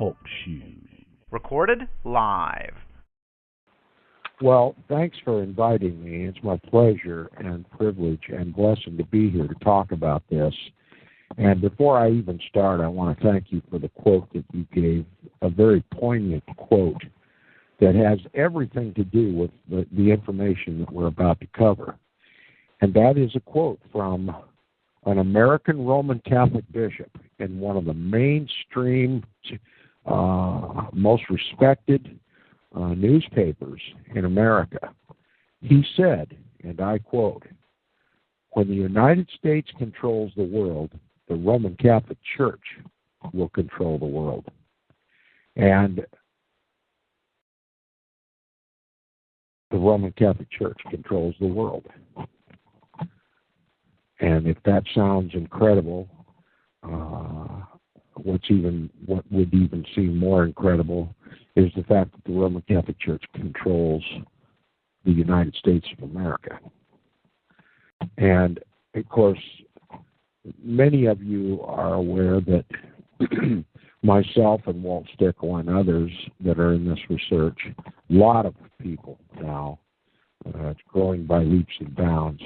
talk shoes. Recorded live. Well, thanks for inviting me. It's my pleasure and privilege and blessing to be here to talk about this. And before I even start, I want to thank you for the quote that you gave, a very poignant quote that has everything to do with the information that we're about to cover. And that is a quote from an American Roman Catholic bishop in one of the mainstream, most respected newspapers in America. He said, and I quote, "When the United States controls the world, the Roman Catholic Church will control the world." And the Roman Catholic Church controls the world. And if that sounds incredible, what would even seem more incredible is the fact that the Roman Catholic Church controls the United States of America. And, of course, many of you are aware that myself and Walt Stickle and others that are in this research, a lot of people now, it's growing by leaps and bounds,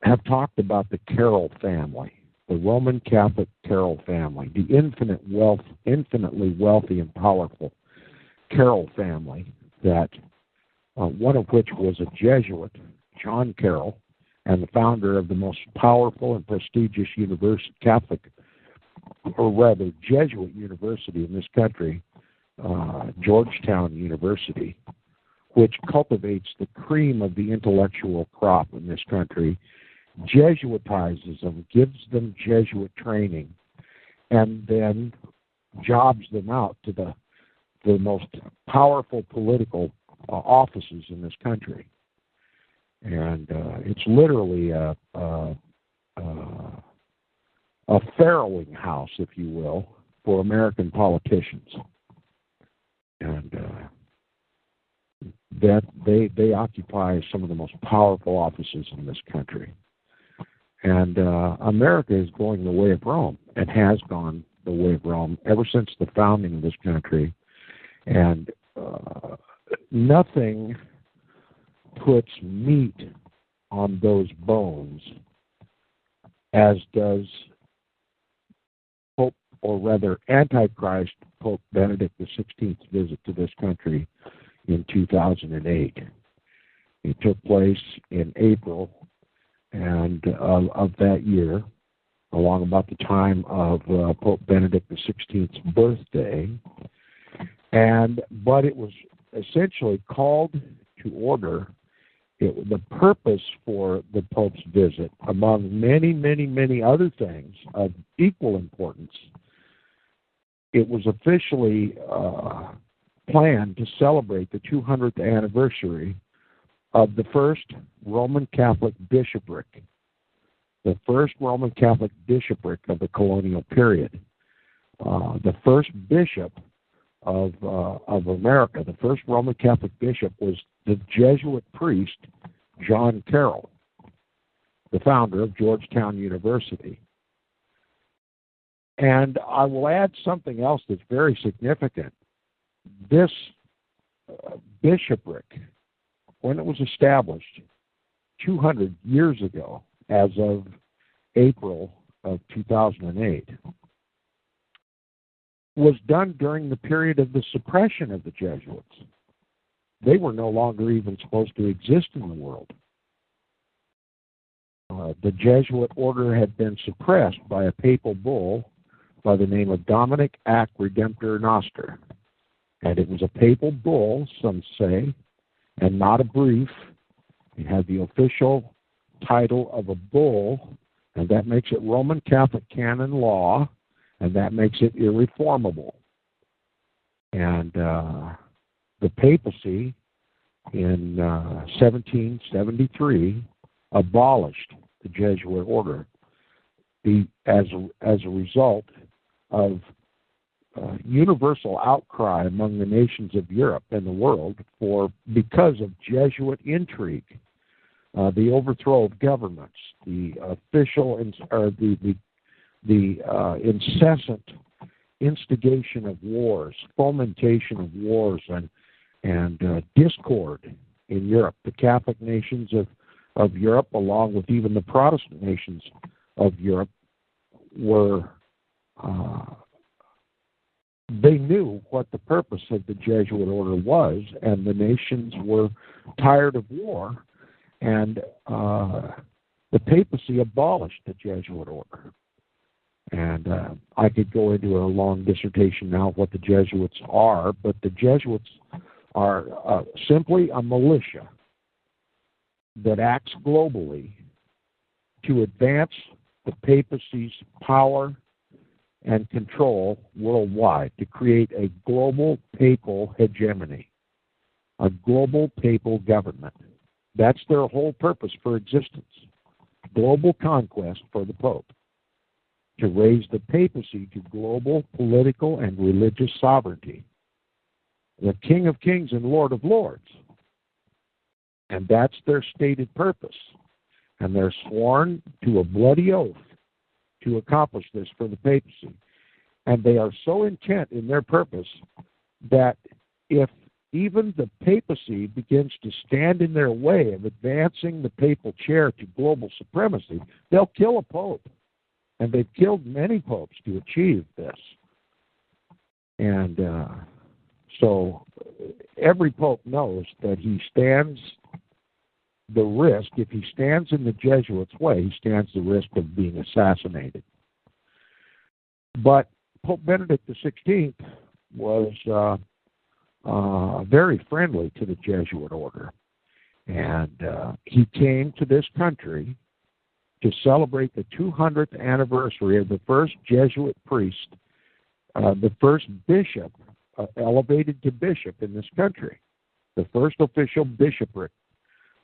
have talked about the Carroll family, the Roman Catholic Carroll family, the infinitely wealthy and powerful Carroll family, that one of which was a Jesuit, John Carroll, and the founder of the most powerful and prestigious Jesuit university in this country, Georgetown University, which cultivates the cream of the intellectual crop in this country, Jesuitizes them, gives them Jesuit training, and then jobs them out to the most powerful political offices in this country. And it's literally a farrowing house, if you will, for American politicians. And that they occupy some of the most powerful offices in this country. And America is going the way of Rome, and has gone the way of Rome ever since the founding of this country. And nothing puts meat on those bones as does Pope, or rather Antichrist, Pope Benedict XVI's visit to this country in 2008. It took place in April of that year, along about the time of Pope Benedict XVI's birthday, but it was essentially called to order. The purpose for the Pope's visit, among many, many, many other things of equal importance, it was officially planned to celebrate the 200th anniversary of the first Roman Catholic bishopric, the first Roman Catholic bishopric of the colonial period. The first bishop of America, the first Roman Catholic bishop, was the Jesuit priest John Carroll, the founder of Georgetown University. And I will add something else that's very significant. This bishopric, when it was established 200 years ago, as of April of 2008, was done during the period of the suppression of the Jesuits. They were no longer even supposed to exist in the world. The Jesuit order had been suppressed by a papal bull by the name of Dominic Ac Redemptor Noster. And it was a papal bull, some say, and not a brief. It had the official title of a bull, and that makes it Roman Catholic canon law, and that makes it irreformable. And the papacy in 1773 abolished the Jesuit order as a result of universal outcry among the nations of Europe and the world because of Jesuit intrigue, the overthrow of governments, the incessant instigation of wars, fomentation of wars, and discord in Europe. The Catholic nations of Europe, along with even the Protestant nations of Europe, were they knew what the purpose of the Jesuit order was, and the nations were tired of war, and the papacy abolished the Jesuit order. And I could go into a long dissertation now of what the Jesuits are, but the Jesuits are simply a militia that acts globally to advance the papacy's power and control worldwide, to create a global papal hegemony, a global papal government. That's their whole purpose for existence. Global conquest for the Pope, to raise the papacy to global political and religious sovereignty, the King of Kings and Lord of Lords. And that's their stated purpose. And they're sworn to a bloody oath to accomplish this for the papacy. And they are so intent in their purpose that if even the papacy begins to stand in their way of advancing the papal chair to global supremacy, they'll kill a pope. And they've killed many popes to achieve this. And so every pope knows that he stands the risk, if he stands in the Jesuits' way, he stands the risk of being assassinated. But Pope Benedict XVI was very friendly to the Jesuit order. And he came to this country to celebrate the 200th anniversary of the first Jesuit priest, the first bishop, elevated to bishop in this country, the first official bishopric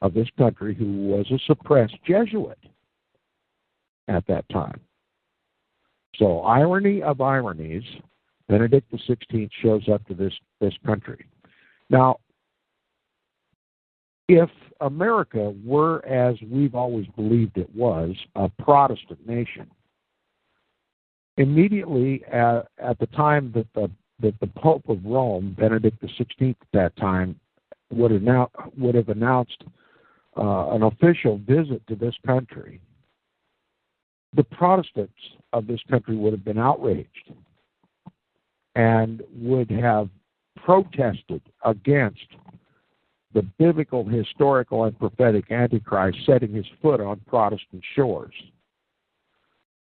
of this country who was a suppressed Jesuit at that time. So, irony of ironies, Benedict XVI shows up to this country. Now, if America were, as we've always believed it was, a Protestant nation, immediately at the time that the Pope of Rome, Benedict XVI at that time, would have announced an official visit to this country, the Protestants of this country would have been outraged and would have protested against the biblical, historical, and prophetic Antichrist setting his foot on Protestant shores.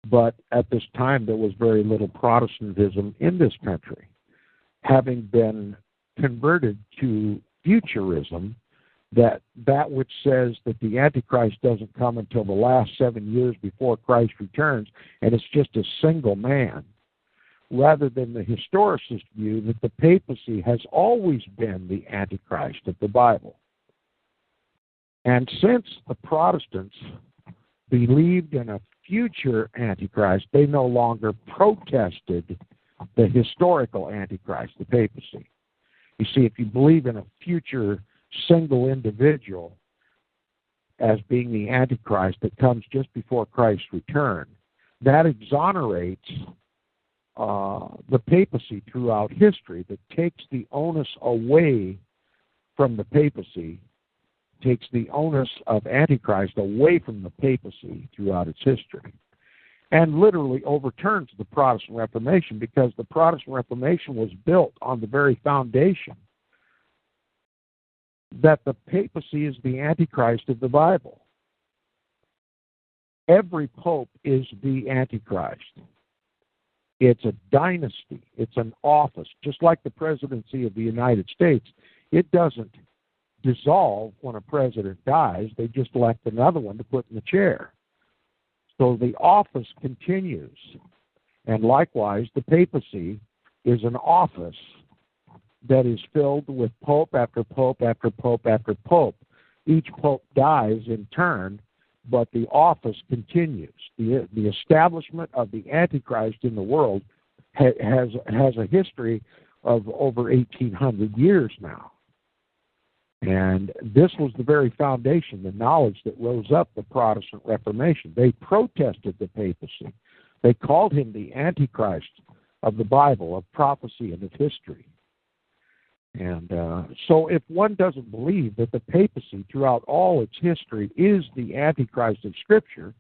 But at this time, there was very little Protestantism in this country, having been converted to futurism, that which says that the Antichrist doesn't come until the last 7 years before Christ returns, and it's just a single man, rather than the historicist view that the papacy has always been the Antichrist of the Bible. And since the Protestants believed in a future Antichrist, they no longer protested the historical Antichrist, the papacy. You see, if you believe in a future single individual as being the Antichrist that comes just before Christ's return, that exonerates the papacy throughout history, that takes the onus away from the papacy, takes the onus of Antichrist away from the papacy throughout its history, and literally overturns the Protestant Reformation, because the Protestant Reformation was built on the very foundation that the papacy is the Antichrist of the Bible. Every pope is the Antichrist. It's a dynasty. It's an office. Just like the presidency of the United States, it doesn't dissolve when a president dies. They just elect another one to put in the chair. So the office continues. And likewise, the papacy is an office that is filled with pope after pope after pope after pope. Each pope dies in turn, but the office continues. The establishment of the Antichrist in the world has a history of over 1,800 years now. And this was the very foundation, the knowledge that rose up the Protestant Reformation. They protested the papacy. They called him the Antichrist of the Bible, of prophecy, and of history. And so if one doesn't believe that the papacy throughout all its history is the Antichrist of Scripture,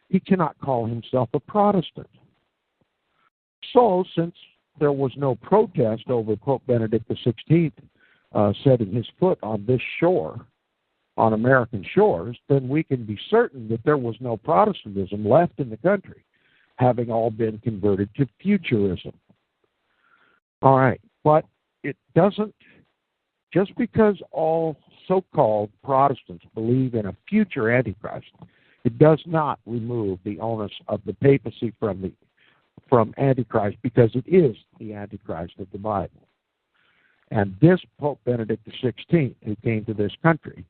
he cannot call himself a Protestant. So since there was no protest over Pope Benedict XVI setting his foot on this shore, on American shores, then we can be certain that there was no Protestantism left in the country, having all been converted to futurism. All right, but it doesn't, just because all so-called Protestants believe in a future Antichrist, it does not remove the onus of the papacy from Antichrist, because it is the Antichrist of the Bible. And this Pope Benedict XVI, who came to this country,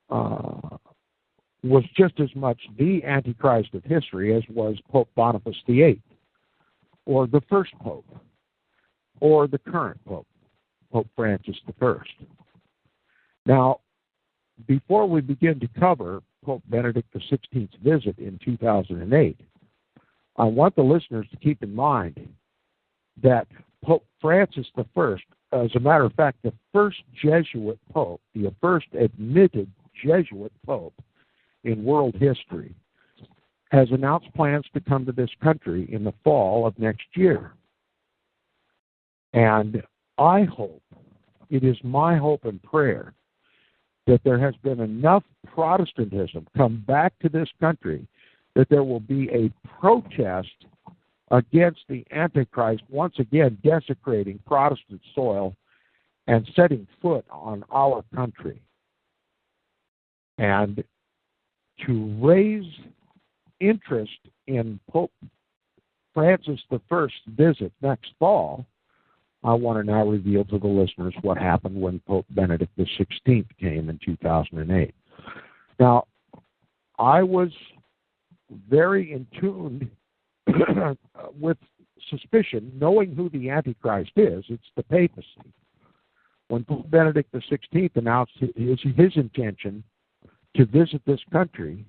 was just as much the Antichrist of history as was Pope Pontiff VIII, or the first Pope, or the current Pope, Pope Francis I. Now, before we begin to cover Pope Benedict XVI's visit in 2008, I want the listeners to keep in mind that Pope Francis I, as a matter of fact, the first Jesuit Pope, the first admitted Jesuit Pope in world history, has announced plans to come to this country in the fall of next year. And I hope, it is my hope and prayer, that there has been enough Protestantism come back to this country that there will be a protest against the Antichrist once again desecrating Protestant soil and setting foot on our country. And to raise interest in Pope Francis I's visit next fall, I want to now reveal to the listeners what happened when Pope Benedict XVI came in 2008. Now, I was very in tune with suspicion, knowing who the Antichrist is. It's the papacy. When Pope Benedict XVI announced his intention to visit this country,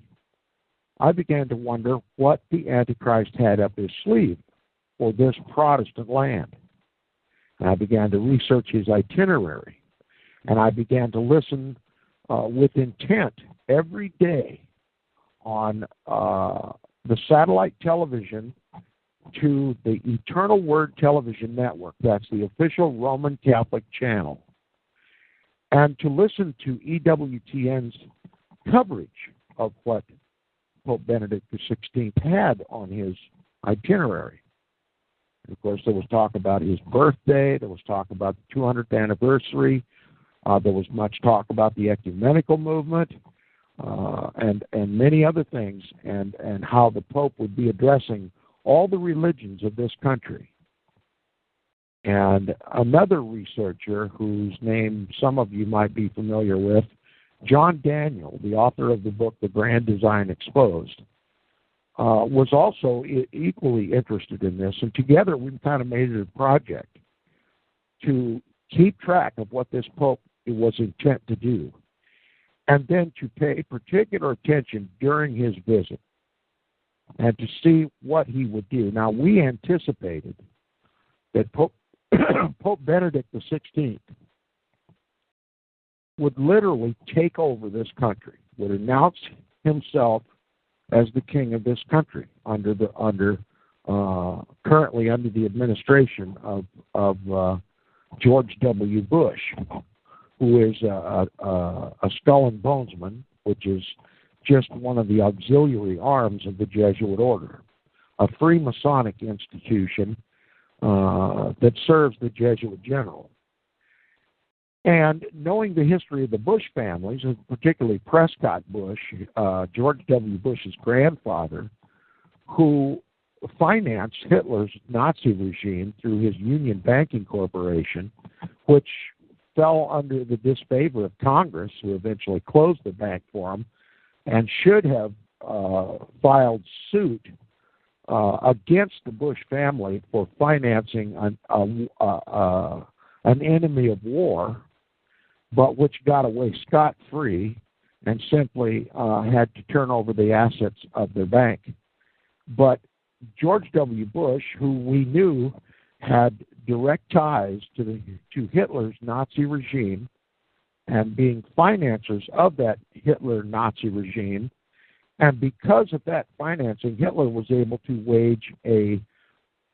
I began to wonder what the Antichrist had up his sleeve for this Protestant land. And I began to research his itinerary, and I began to listen with intent every day on the satellite television to the Eternal Word Television Network. That's the official Roman Catholic channel. And to listen to EWTN's coverage of what Pope Benedict XVI had on his itinerary. And of course, there was talk about his birthday. There was talk about the 200th anniversary. There was much talk about the ecumenical movement and many other things, and how the Pope would be addressing all the religions of this country. And another researcher whose name some of you might be familiar with, John Daniel, the author of the book The Grand Design Exposed, was also equally interested in this. And together we kind of made it a project to keep track of what this Pope was intent to do, and then to pay particular attention during his visit and to see what he would do. Now, we anticipated that Pope Benedict XVI would literally take over this country, would announce himself as the king of this country currently under the administration of George W. Bush, who is a skull and bonesman, which is just one of the auxiliary arms of the Jesuit order, a Freemasonic institution that serves the Jesuit general. And knowing the history of the Bush families, and particularly Prescott Bush, George W. Bush's grandfather, who financed Hitler's Nazi regime through his Union Banking Corporation, which fell under the disfavor of Congress, who eventually closed the bank for him, and should have filed suit against the Bush family for financing an enemy of war, but which got away scot-free and simply had to turn over the assets of their bank. But George W. Bush, who we knew had direct ties to Hitler's Nazi regime and being financiers of that Hitler Nazi regime. And because of that financing, Hitler was able to wage a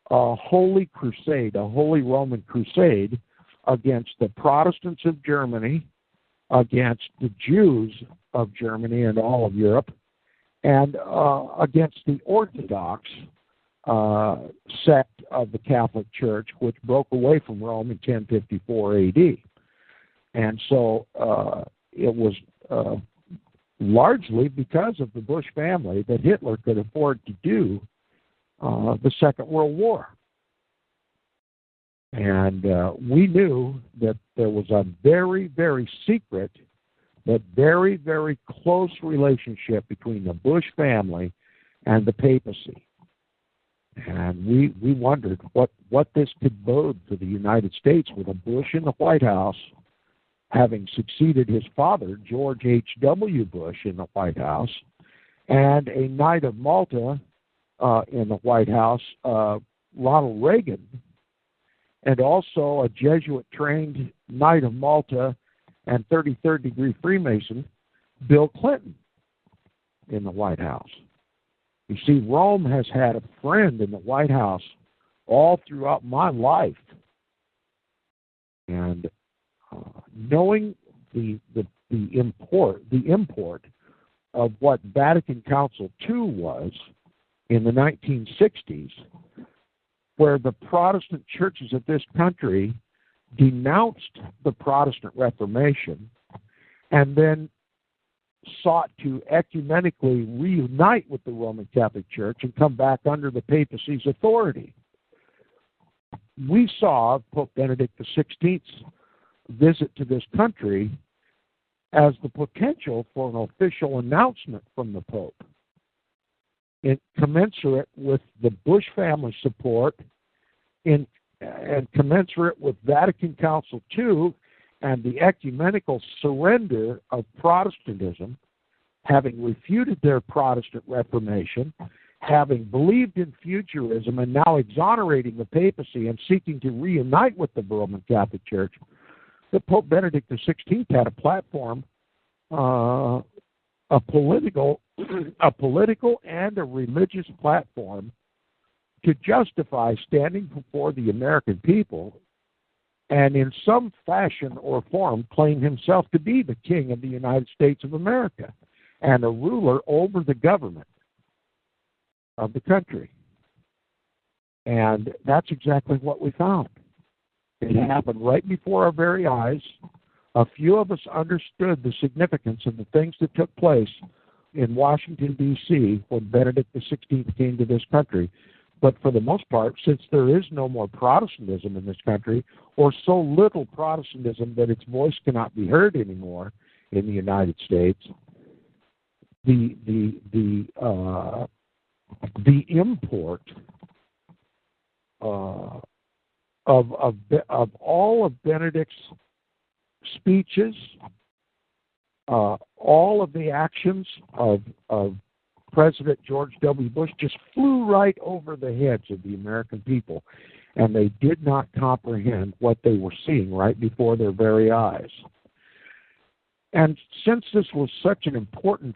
holy crusade, a holy Roman crusade against the Protestants of Germany, against the Jews of Germany and all of Europe, and against the Orthodox sect of the Catholic Church, which broke away from Rome in 1054 AD. And so it was largely because of the Bush family that Hitler could afford to do the Second World War. And we knew that there was a very, very secret but very, very close relationship between the Bush family and the papacy. And we wondered what this could bode for the United States with a Bush in the White House, having succeeded his father, George H.W. Bush, in the White House, and a Knight of Malta in the White House, Ronald Reagan, and also a Jesuit-trained Knight of Malta and 33rd degree Freemason, Bill Clinton, in the White House. You see, Rome has had a friend in the White House all throughout my life. And knowing the import of what Vatican Council II was in the 1960s, where the Protestant churches of this country denounced the Protestant Reformation and then sought to ecumenically reunite with the Roman Catholic Church and come back under the papacy's authority. We saw Pope Benedict XVI's visit to this country as the potential for an official announcement from the Pope, commensurate with the Bush family support, and commensurate with Vatican Council II and the ecumenical surrender of Protestantism, having refuted their Protestant Reformation, having believed in futurism, and now exonerating the papacy and seeking to reunite with the Roman Catholic Church. That Pope Benedict XVI had a platform, a political and a religious platform to justify standing before the American people and in some fashion or form claim himself to be the King of the United States of America and a ruler over the government of the country. And that's exactly what we found. It happened right before our very eyes. A few of us understood the significance of the things that took place in Washington, D.C. when Benedict XVI came to this country. But for the most part, since there is no more Protestantism in this country, or so little Protestantism that its voice cannot be heard anymore in the United States, the import of all of Benedict's speeches, all of the actions of President George W. Bush just flew right over the heads of the American people, and they did not comprehend what they were seeing right before their very eyes. And since this was such an important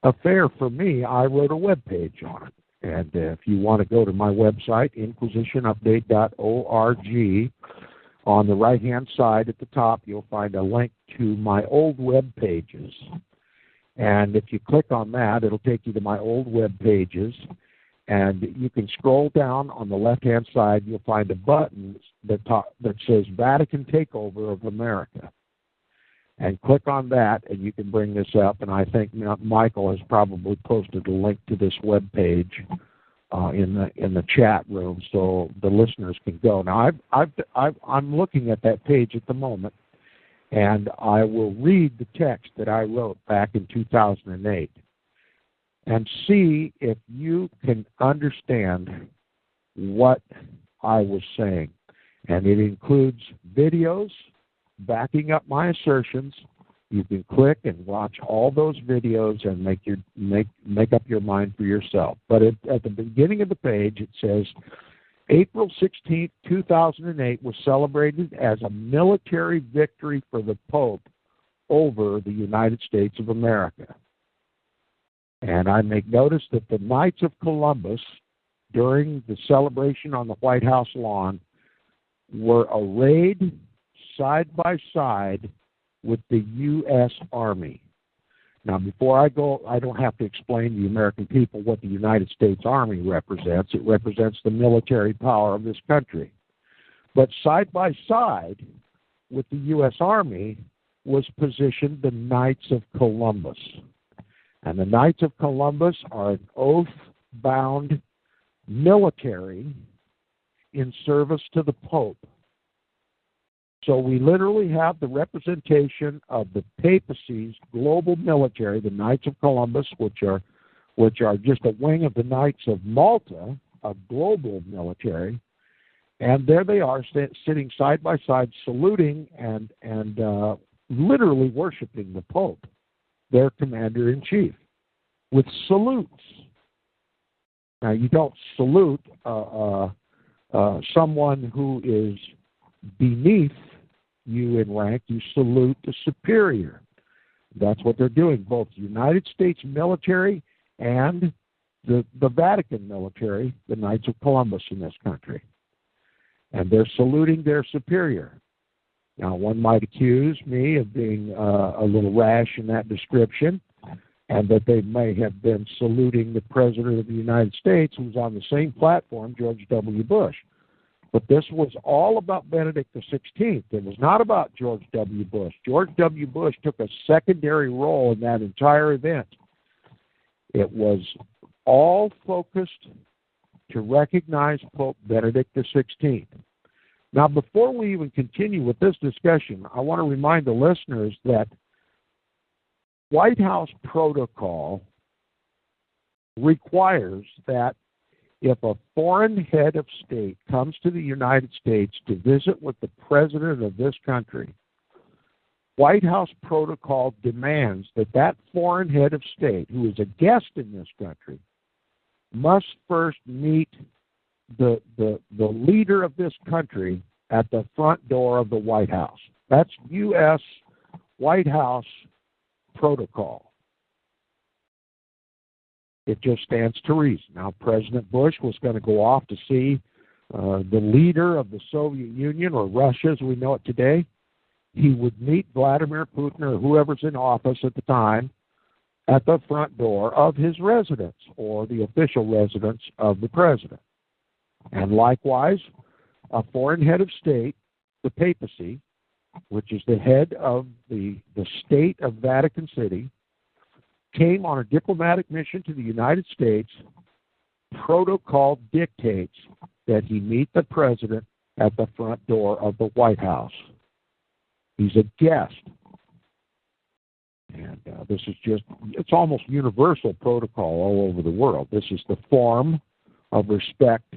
affair for me, I wrote a webpage on it. And if you want to go to my website, inquisitionupdate.org, on the right-hand side at the top, you'll find a link to my old web pages. And if you click on that, it'll take you to my old web pages. And you can scroll down on the left-hand side, you'll find a button that says Vatican Takeover of America. And click on that, and you can bring this up. And I think Michael has probably posted a link to this web page in the chat room, so the listeners can go. Now, I'm looking at that page at the moment, and I will read the text that I wrote back in 2008, and see if you can understand what I was saying. And it includes videos backing up my assertions. You can click and watch all those videos and make up your mind for yourself. But at the beginning of the page, it says, April 16, 2008 was celebrated as a military victory for the Pope over the United States of America. And I make notice that the Knights of Columbus, during the celebration on the White House lawn, were arrayed side by side with the U.S. Army. Now, before I go, I don't have to explain to the American people what the United States Army represents. It represents the military power of this country. But side by side with the U.S. Army was positioned the Knights of Columbus. And the Knights of Columbus are an oath-bound military in service to the Pope. So we literally have the representation of the papacy's global military, the Knights of Columbus, which are just a wing of the Knights of Malta, a global military, and there they are sitting side by side, saluting and literally worshiping the Pope, their commander-in-chief, with salutes. Now, you don't salute someone who is beneath you in rank. You salute the superior. That's what they're doing, both the United States military and the Vatican military, the Knights of Columbus in this country. And they're saluting their superior. Now, one might accuse me of being a little rash in that description, and that they may have been saluting the President of the United States, who was on the same platform, George W. Bush. But this was all about Benedict XVI. It was not about George W. Bush. George W. Bush took a secondary role in that entire event. It was all focused to recognize Pope Benedict XVI. Now, before we even continue with this discussion, I want to remind the listeners that White House protocol requires that if a foreign head of state comes to the United States to visit with the president of this country, White House protocol demands that that foreign head of state, who is a guest in this country, must first meet the leader of this country at the front door of the White House. That's U.S. White House protocol. It just stands to reason. Now, President Bush was going to go off to see the leader of the Soviet Union, or Russia as we know it today. He would meet Vladimir Putin or whoever's in office at the time at the front door of his residence, or the official residence of the president. And likewise, a foreign head of state, the papacy, which is the head of the state of Vatican City, came on a diplomatic mission to the United States. Protocol dictates that he meet the president at the front door of the White House. He's a guest. And this is it's almost universal protocol all over the world. This is the form of respect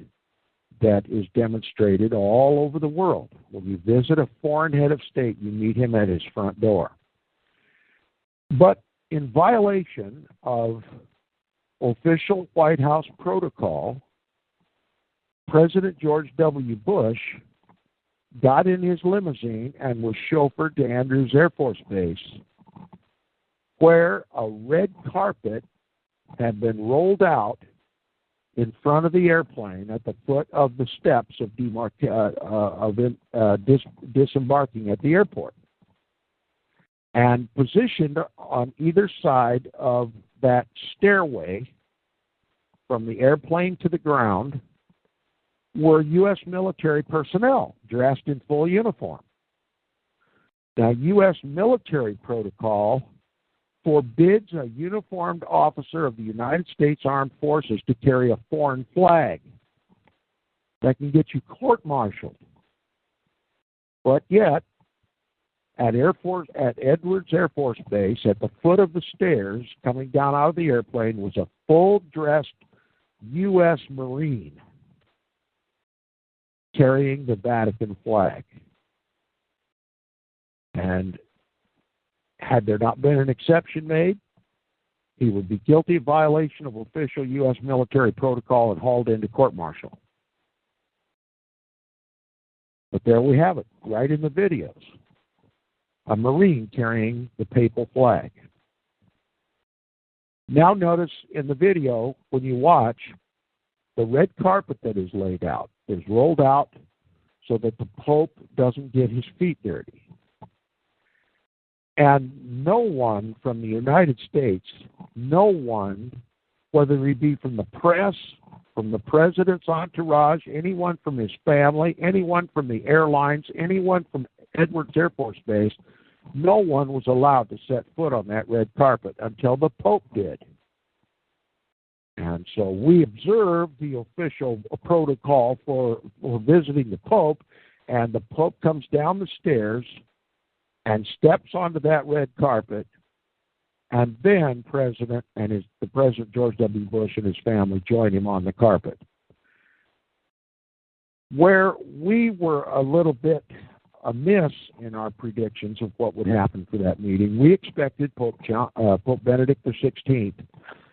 that is demonstrated all over the world. When you visit a foreign head of state, you meet him at his front door. But in violation of official White House protocol, President George W. Bush got in his limousine and was chauffeured to Andrews Air Force Base, where a red carpet had been rolled out in front of the airplane at the foot of the steps of disembarking at the airport. And positioned on either side of that stairway from the airplane to the ground were U.S. military personnel dressed in full uniform. Now, U.S. military protocol forbids a uniformed officer of the United States Armed Forces to carry a foreign flag. That can get you court-martialed. But yet, at Edwards Air Force Base, at the foot of the stairs, coming down out of the airplane, was a full-dressed U.S. Marine carrying the Vatican flag. And Had there not been an exception made, he would be guilty of violation of official U.S. military protocol and hauled into court-martial. But there we have it, right in the videos. A Marine carrying the papal flag. Now notice in the video, when you watch, the red carpet that is laid out is rolled out so that the Pope doesn't get his feet dirty. And no one from the United States, no one, whether he be from the press, from the president's entourage, anyone from his family, anyone from the airlines, anyone from Edwards Air Force Base, no one was allowed to set foot on that red carpet until the Pope did. And so we observed the official protocol for visiting the Pope, and the Pope comes down the stairs and steps onto that red carpet, and then the President George W. Bush and his family join him on the carpet. Where we were a little bit amiss in our predictions of what would happen for that meeting, we expected Pope Benedict XVI,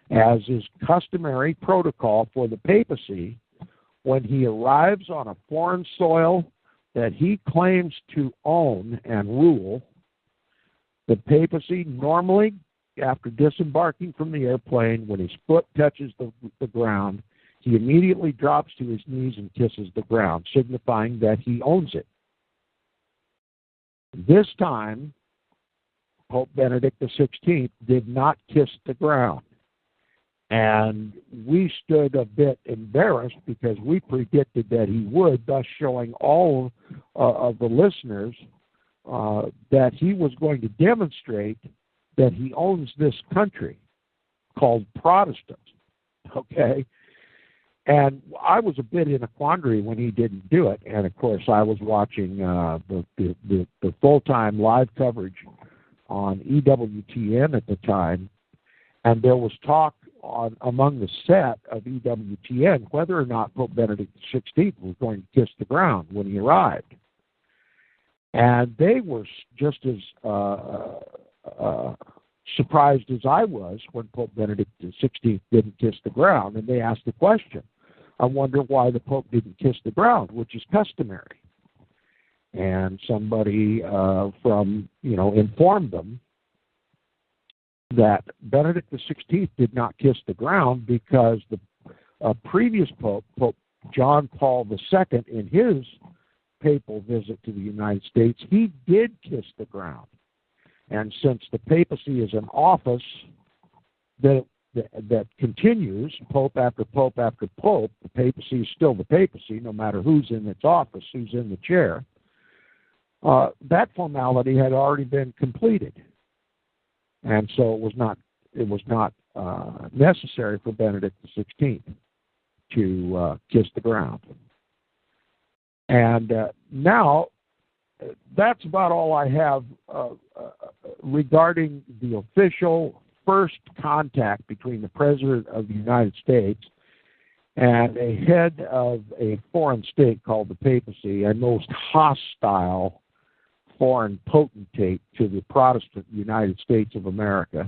as is customary protocol for the papacy, when he arrives on a foreign soil that he claims to own and rule, the papacy normally, after disembarking from the airplane, when his foot touches the ground, he immediately drops to his knees and kisses the ground, signifying that he owns it. This time, Pope Benedict XVI did not kiss the ground. And we stood a bit embarrassed because we predicted that he would, thus showing all of the listeners that he was going to demonstrate that he owns this country called Protestant. Okay? And I was a bit in a quandary when he didn't do it. And, of course, I was watching the full-time live coverage on EWTN at the time, and there was talk among the set of EWTN whether or not Pope Benedict XVI was going to kiss the ground when he arrived. And they were just as surprised as I was when Pope Benedict XVI didn't kiss the ground, and they asked the question, I wonder why the Pope didn't kiss the ground, which is customary. And somebody informed them that Benedict XVI did not kiss the ground because the previous Pope, Pope John Paul II, in his papal visit to the United States, he did kiss the ground. And since the papacy is an office that continues, Pope after Pope after Pope, the papacy is still the papacy, no matter who's in its office, who's in the chair, that formality had already been completed. And so it was not necessary for Benedict XVI to kiss the ground. And now that's about all I have regarding the official first contact between the President of the United States and a head of a foreign state called the papacy, a most hostile foreign potentate to the Protestant United States of America,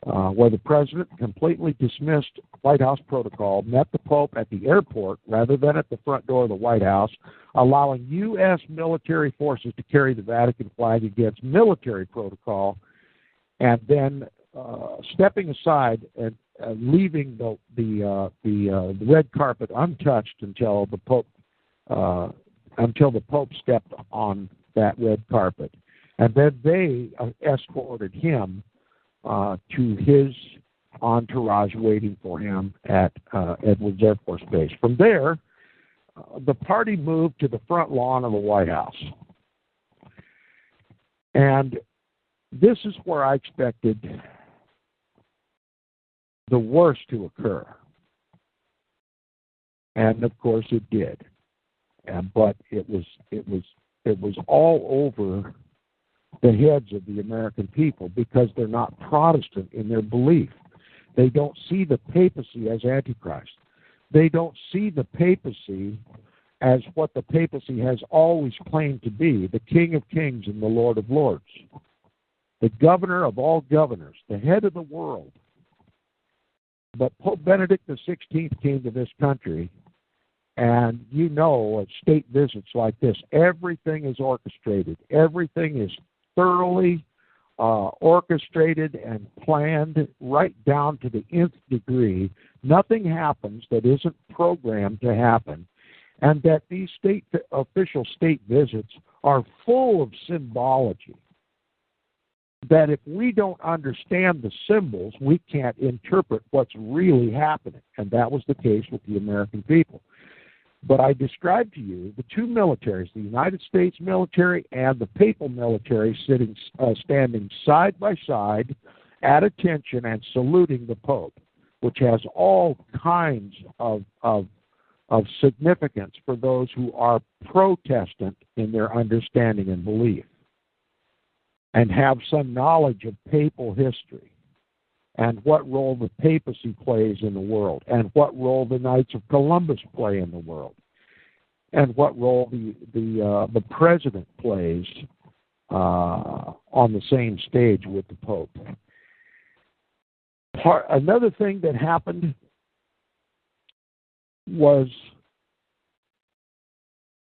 where the President completely dismissed White House protocol, met the Pope at the airport rather than at the front door of the White House, allowing U.S. military forces to carry the Vatican flag against military protocol, and then stepping aside and leaving the red carpet untouched until the Pope stepped on that red carpet, and then they escorted him to his entourage waiting for him at Edwards Air Force Base. From there, the party moved to the front lawn of the White House. And this is where I expected the worst to occur. And of course it did. But it was all over the heads of the American people because they're not Protestant in their belief. They don't see the papacy as Antichrist. They don't see the papacy as what the papacy has always claimed to be, the King of Kings and the Lord of Lords. the governor of all governors, the head of the world. But Pope Benedict XVI came to this country, and you know, at state visits like this, everything is orchestrated. Everything is thoroughly orchestrated and planned right down to the nth degree. Nothing happens that isn't programmed to happen, and that these official state visits are full of symbology. That if we don't understand the symbols, we can't interpret what's really happening. And that was the case with the American people. But I described to you the two militaries, the United States military and the Papal military, standing side by side at attention and saluting the Pope, which has all kinds of significance for those who are Protestant in their understanding and belief, and have some knowledge of papal history and what role the papacy plays in the world, and what role the Knights of Columbus play in the world, and what role the president plays on the same stage with the Pope. Another thing that happened was,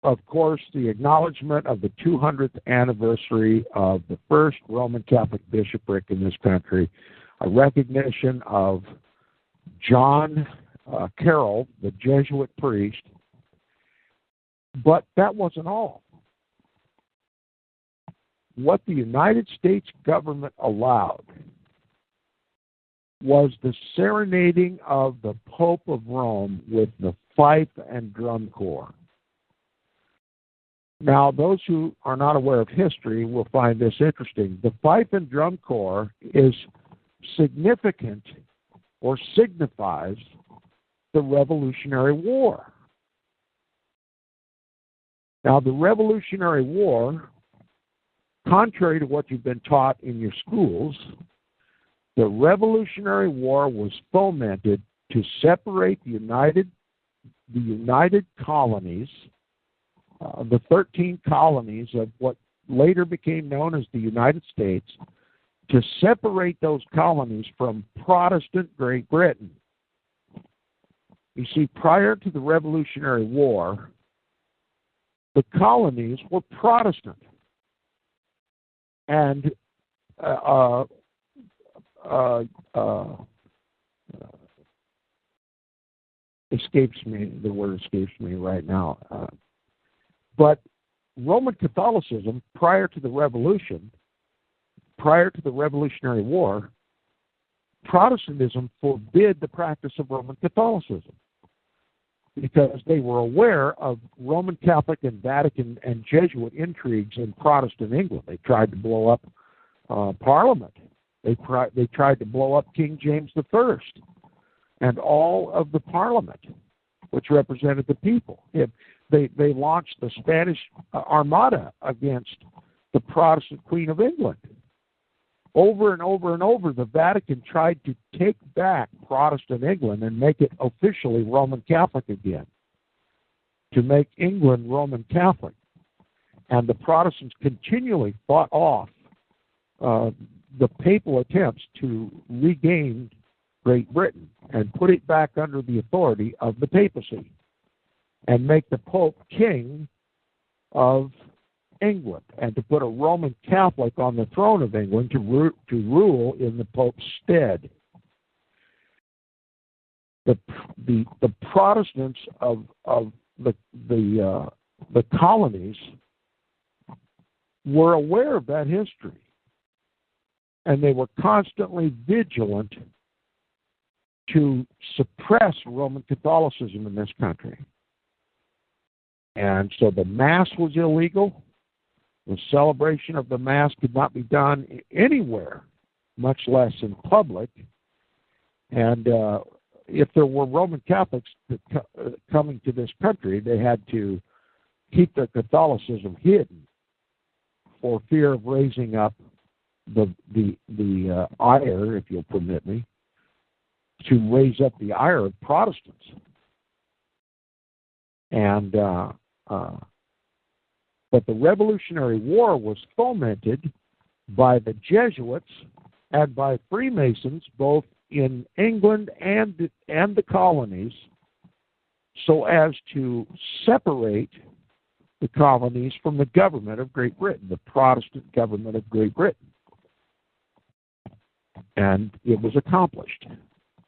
of course, the acknowledgement of the 200th anniversary of the first Roman Catholic bishopric in this country, a recognition of John Carroll, the Jesuit priest. But that wasn't all. What the United States government allowed was the serenading of the Pope of Rome with the fife and drum corps. Now, those who are not aware of history will find this interesting. The fife and drum corps is significant, or signifies, the Revolutionary War. Now, the Revolutionary War, contrary to what you've been taught in your schools, the Revolutionary War was fomented to separate the United Colonies, the 13 colonies of what later became known as the United States, to separate those colonies from Protestant Great Britain. You see, prior to the Revolutionary War, the colonies were Protestant. And the word escapes me right now. But Roman Catholicism, prior to the Revolutionary War, Protestantism forbid the practice of Roman Catholicism, because they were aware of Roman Catholic and Vatican and Jesuit intrigues in Protestant England. They tried to blow up Parliament. They tried to blow up King James I and all of the Parliament, which represented the people. They launched the Spanish Armada against the Protestant Queen of England. Over and over and over, the Vatican tried to take back Protestant England and make it officially Roman Catholic again, to make England Roman Catholic. And the Protestants continually fought off the papal attempts to regain Great Britain and put it back under the authority of the papacy and make the Pope king of England, and to put a Roman Catholic on the throne of England to rule in the Pope's stead. The Protestants of the colonies were aware of that history, and they were constantly vigilant to suppress Roman Catholicism in this country. And so the Mass was illegal. The celebration of the Mass could not be done anywhere, much less in public. And if there were Roman Catholics coming to this country, they had to keep their Catholicism hidden for fear of raising up the ire, if you'll permit me, to raise up the ire of Protestants. And but the Revolutionary War was fomented by the Jesuits and by Freemasons, both in England and the colonies, so as to separate the colonies from the government of Great Britain, the Protestant government of Great Britain. And it was accomplished.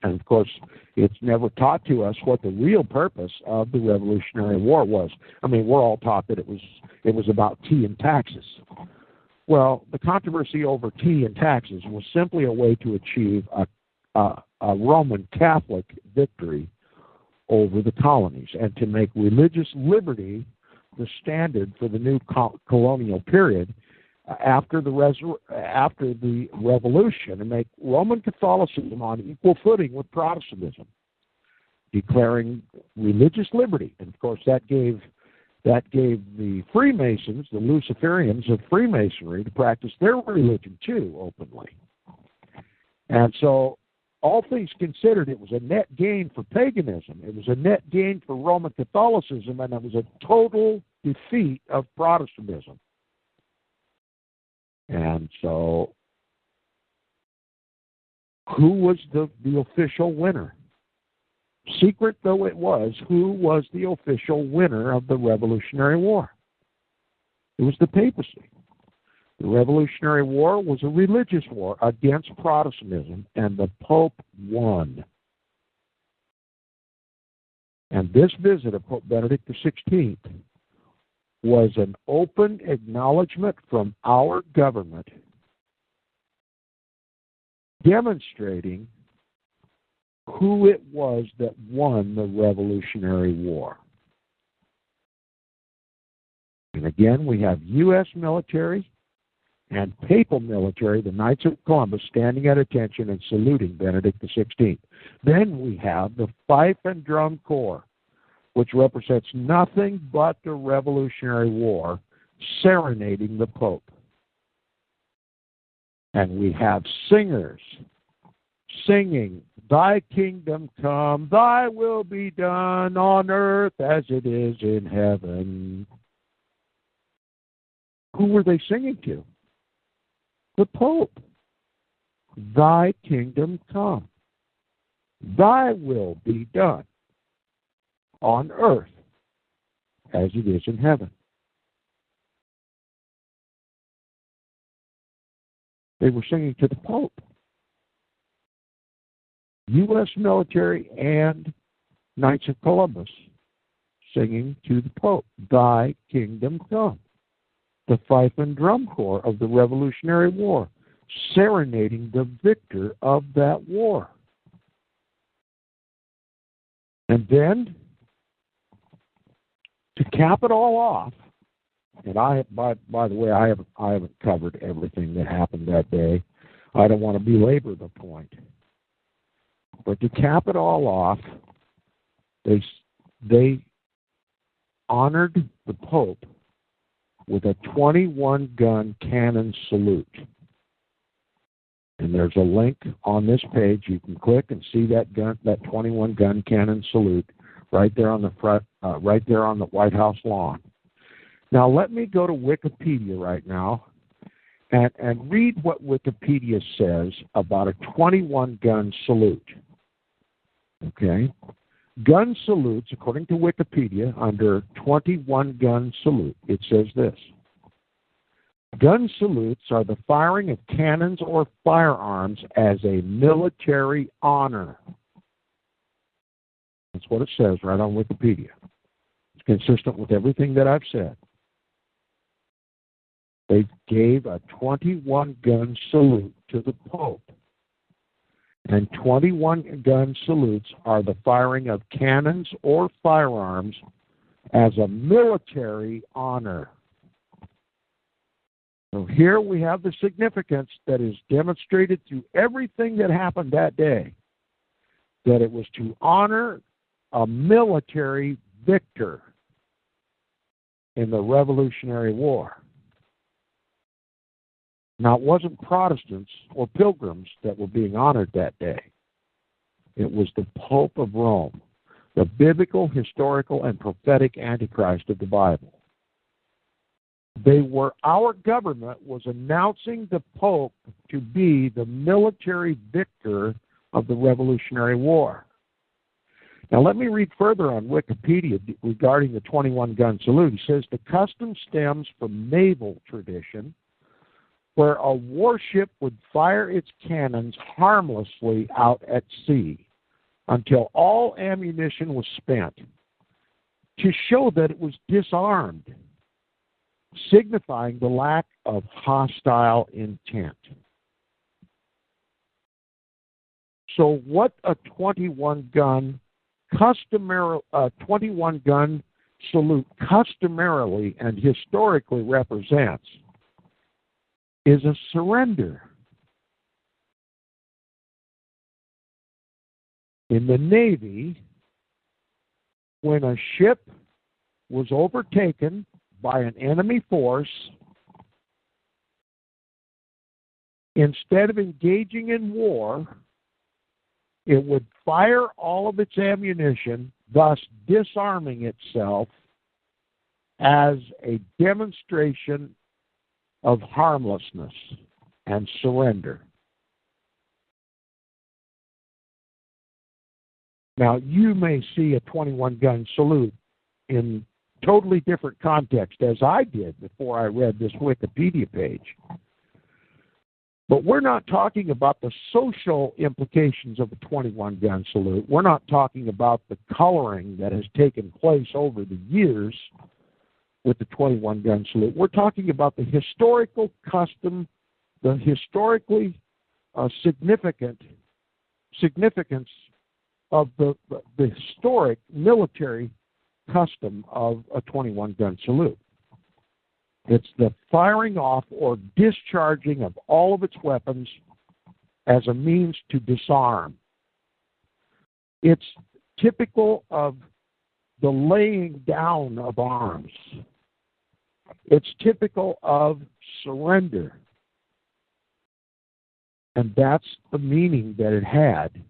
And of course, it's never taught to us what the real purpose of the Revolutionary War was. I mean, we're all taught that it was about tea and taxes. Well, the controversy over tea and taxes was simply a way to achieve a Roman Catholic victory over the colonies and to make religious liberty the standard for the new colonial period after the Revolution, and make Roman Catholicism on equal footing with Protestantism, declaring religious liberty. And of course, that gave the Freemasons, the Luciferians of Freemasonry, to practice their religion too openly. And so, all things considered, it was a net gain for paganism. It was a net gain for Roman Catholicism, and it was a total defeat of Protestantism. And so, who was the official winner? Secret though it was, who was the official winner of the Revolutionary War? It was the papacy. The Revolutionary War was a religious war against Protestantism, and the Pope won. And this visit of Pope Benedict XVI was an open acknowledgement from our government demonstrating who it was that won the Revolutionary War. And again, we have U.S. military and papal military, the Knights of Columbus, standing at attention and saluting Benedict XVI. Then we have the Fife and Drum Corps, which represents nothing but the Revolutionary War, serenading the Pope. And we have singers singing, "Thy kingdom come, thy will be done on earth as it is in heaven." Who were they singing to? The Pope. Thy kingdom come, thy will be done on earth as it is in heaven. They were singing to the Pope. U.S. military and Knights of Columbus singing to the Pope, "Thy kingdom come." The Fife and Drum Corps of the Revolutionary War, serenading the victor of that war. And then, to cap it all off, and by the way, I haven't covered everything that happened that day. I don't want to belabor the point. But to cap it all off, they honored the Pope with a 21-gun cannon salute. And there's a link on this page. You can click and see that 21-gun cannon salute right there on the front, right there on the White House lawn. Now let me go to Wikipedia right now and read what Wikipedia says about a 21-gun salute. Okay? Gun salutes, according to Wikipedia, under 21-gun salute, it says this: gun salutes are the firing of cannons or firearms as a military honor. That's what it says right on Wikipedia. It's consistent with everything that I've said. They gave a 21-gun salute to the Pope. And 21-gun salutes are the firing of cannons or firearms as a military honor. So here we have the significance that is demonstrated through everything that happened that day, that it was to honor a military victor in the Revolutionary War. Now, it wasn't Protestants or pilgrims that were being honored that day. It was the Pope of Rome, the biblical, historical, and prophetic Antichrist of the Bible. Our government was announcing the Pope to be the military victor of the Revolutionary War. Now, let me read further on Wikipedia regarding the 21-gun salute. He says the custom stems from naval tradition, where a warship would fire its cannons harmlessly out at sea until all ammunition was spent to show that it was disarmed, signifying the lack of hostile intent. So what a 21-gun salute customarily and historically represents is a surrender. In the Navy, when a ship was overtaken by an enemy force, instead of engaging in war, it would fire all of its ammunition, thus disarming itself as a demonstration of harmlessness and surrender. Now, you may see a 21-gun salute in totally different context, as I did before I read this Wikipedia page. But we're not talking about the social implications of a 21-gun salute. We're not talking about the coloring that has taken place over the years with the 21-gun salute. We're talking about the historical custom, the historically significance of the historic military custom of a 21-gun salute. It's the firing off or discharging of all of its weapons as a means to disarm. It's typical of the laying down of arms. It's typical of surrender. And that's the meaning that it had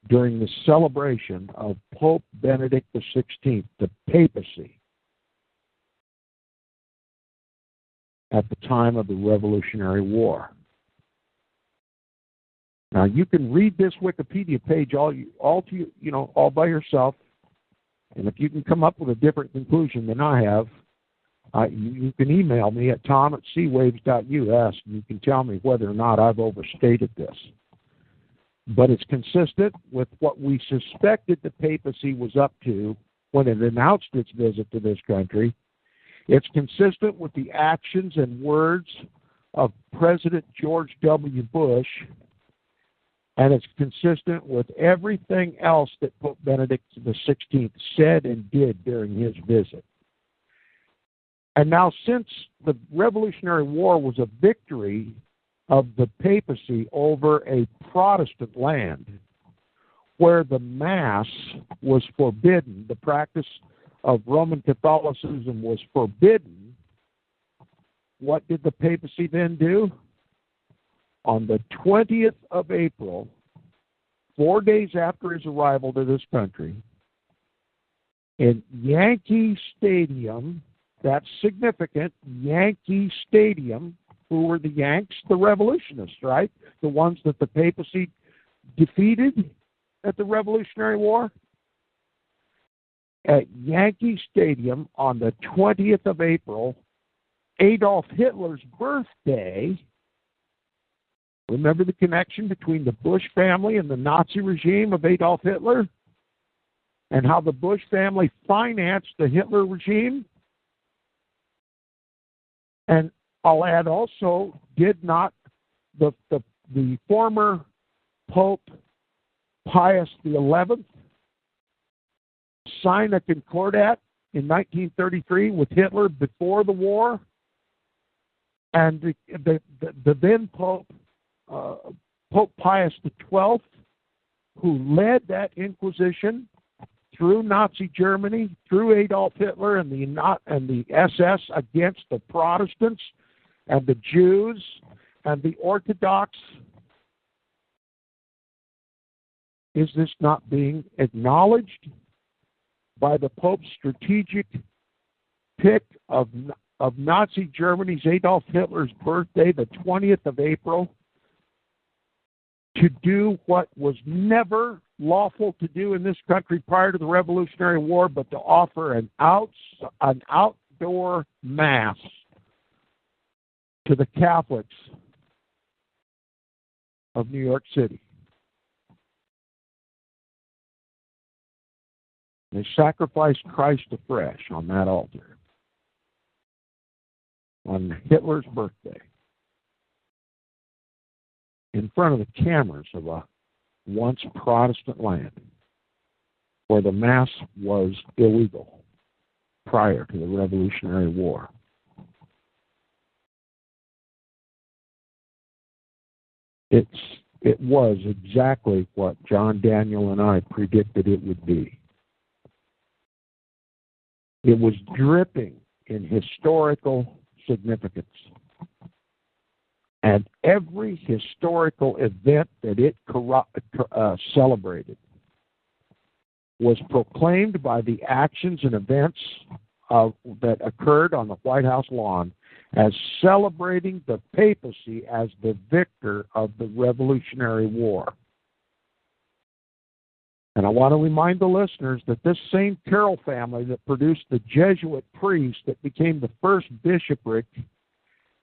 during the celebration of Pope Benedict XVI, the papacy, at the time of the Revolutionary War. Now, you can read this Wikipedia page all by yourself, and if you can come up with a different conclusion than I have, you can email me at tom@seawaves.us, and you can tell me whether or not I've overstated this. But it's consistent with what we suspected the papacy was up to when it announced its visit to this country. It's consistent with the actions and words of President George W. Bush, and it's consistent with everything else that Pope Benedict XVI said and did during his visit. And now, since the Revolutionary War was a victory of the papacy over a Protestant land where the Mass was forbidden, the practice of Roman Catholicism was forbidden, what did the papacy then do? On the 20th of April, 4 days after his arrival to this country, in Yankee Stadium, that's significant, Yankee Stadium, who were the Yanks? The revolutionists, right? The ones that the papacy defeated at the Revolutionary War? At Yankee Stadium on the 20th of April, Adolf Hitler's birthday. Remember the connection between the Bush family and the Nazi regime of Adolf Hitler? And how the Bush family financed the Hitler regime? And I'll add also, did not the former Pope Pius XI sign a concordat in 1933 with Hitler before the war? And the then Pope, Pope Pius XII, who led that Inquisition through Nazi Germany, through Adolf Hitler and the SS against the Protestants and the Jews and the Orthodox. Is this not being acknowledged by the Pope's strategic pick of of Nazi Germany's Adolf Hitler's birthday, the 20th of April, to do what was never lawful to do in this country prior to the Revolutionary War, but to offer an outdoor mass to the Catholics of New York City. They sacrificed Christ afresh on that altar on Hitler's birthday in front of the cameras of a once Protestant land where the Mass was illegal prior to the Revolutionary War. It was exactly what John Daniel and I predicted it would be. It was dripping in historical significance. And every historical event that it celebrated was proclaimed by the actions and events that occurred on the White House lawn as celebrating the papacy as the victor of the Revolutionary War. And I want to remind the listeners that this same Carroll family that produced the Jesuit priest that became the first bishopric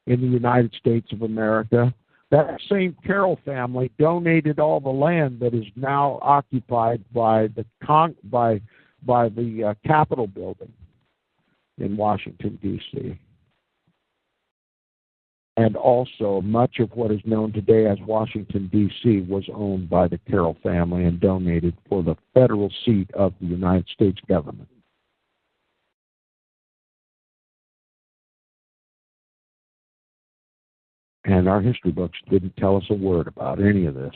in the United States of America, that same Carroll family donated all the land that is now occupied by the Capitol building in Washington, D.C. And also, much of what is known today as Washington, D.C. was owned by the Carroll family and donated for the federal seat of the United States government. And our history books didn't tell us a word about any of this.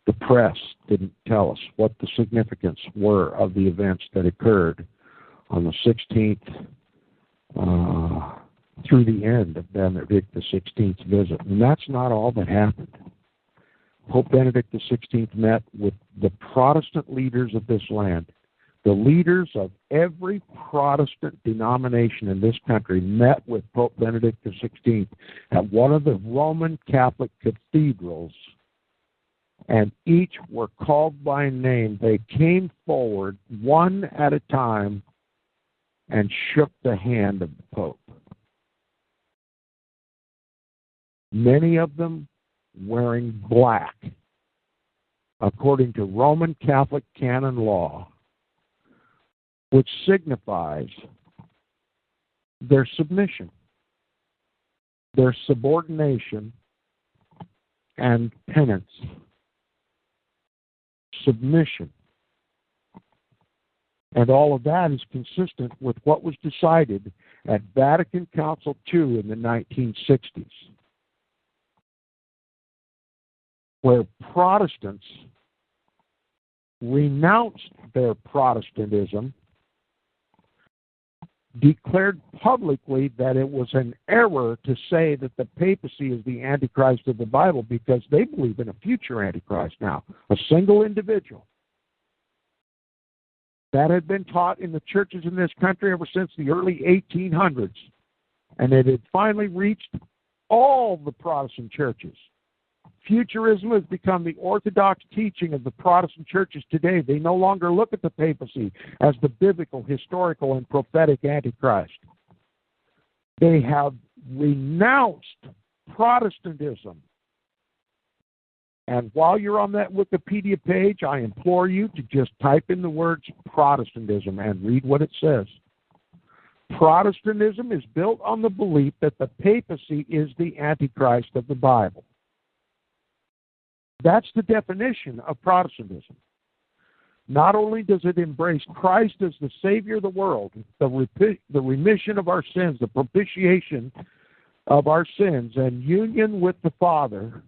The press didn't tell us what the significance were of the events that occurred on the 16th through the end of Benedict XVI's visit. And that's not all that happened. Pope Benedict XVI met with the Protestant leaders of this land. The leaders of every Protestant denomination in this country met with Pope Benedict XVI at one of the Roman Catholic cathedrals, and each were called by name. They came forward one at a time and shook the hand of the Pope. Many of them wearing black, according to Roman Catholic canon law, which signifies their submission, their subordination, and penance. Submission. And all of that is consistent with what was decided at Vatican Council II in the 1960s, where Protestants renounced their Protestantism, declared publicly that it was an error to say that the papacy is the Antichrist of the Bible because they believe in a future Antichrist now, a single individual. That had been taught in the churches in this country ever since the early 1800s, and it had finally reached all the Protestant churches. Futurism has become the orthodox teaching of the Protestant churches today. They no longer look at the papacy as the biblical, historical, and prophetic Antichrist. They have renounced Protestantism. And while you're on that Wikipedia page, I implore you to just type in the words Protestantism and read what it says. Protestantism is built on the belief that the papacy is the Antichrist of the Bible. That's the definition of Protestantism. Not only does it embrace Christ as the Savior of the world, the remission of our sins, the propitiation of our sins, and union with the Father,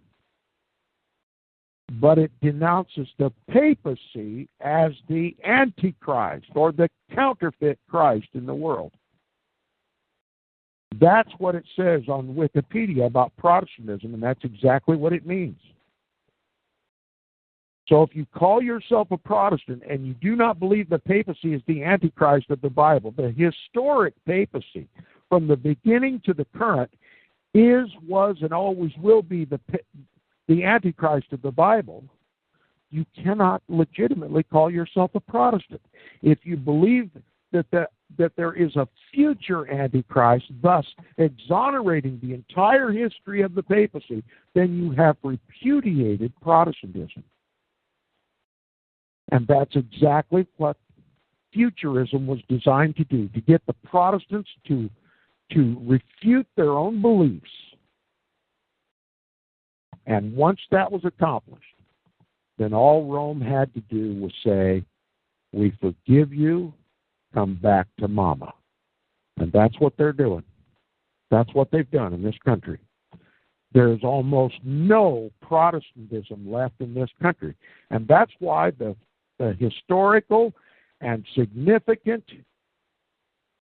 but it denounces the papacy as the Antichrist or the counterfeit Christ in the world. That's what it says on Wikipedia about Protestantism, and that's exactly what it means. So if you call yourself a Protestant and you do not believe the papacy is the Antichrist of the Bible, the historic papacy, from the beginning to the current, is, was, and always will be the Antichrist of the Bible, you cannot legitimately call yourself a Protestant. If you believe that there is a future Antichrist, thus exonerating the entire history of the papacy, then you have repudiated Protestantism. And that's exactly what futurism was designed to do, to get the Protestants to refute their own beliefs. And once that was accomplished, then all Rome had to do was say, we forgive you, come back to mama. And that's what they're doing. That's what they've done in this country. There's almost no Protestantism left in this country. And that's why the historical and significant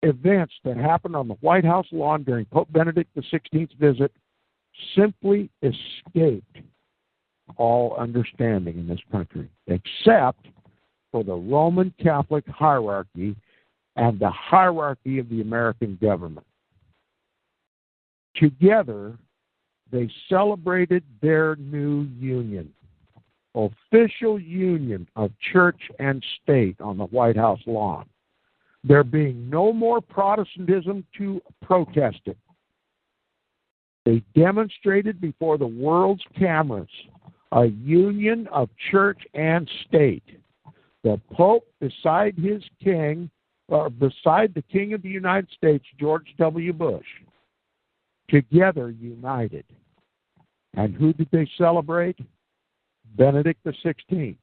events that happened on the White House lawn during Pope Benedict XVI's visit simply escaped all understanding in this country, except for the Roman Catholic hierarchy and the hierarchy of the American government. Together, they celebrated their new union, official union of church and state on the White House lawn. There being no more Protestantism to protest it. They demonstrated before the world's cameras a union of church and state. The Pope beside his king, beside the King of the United States, George W. Bush, together united. And who did they celebrate? Benedict XVI.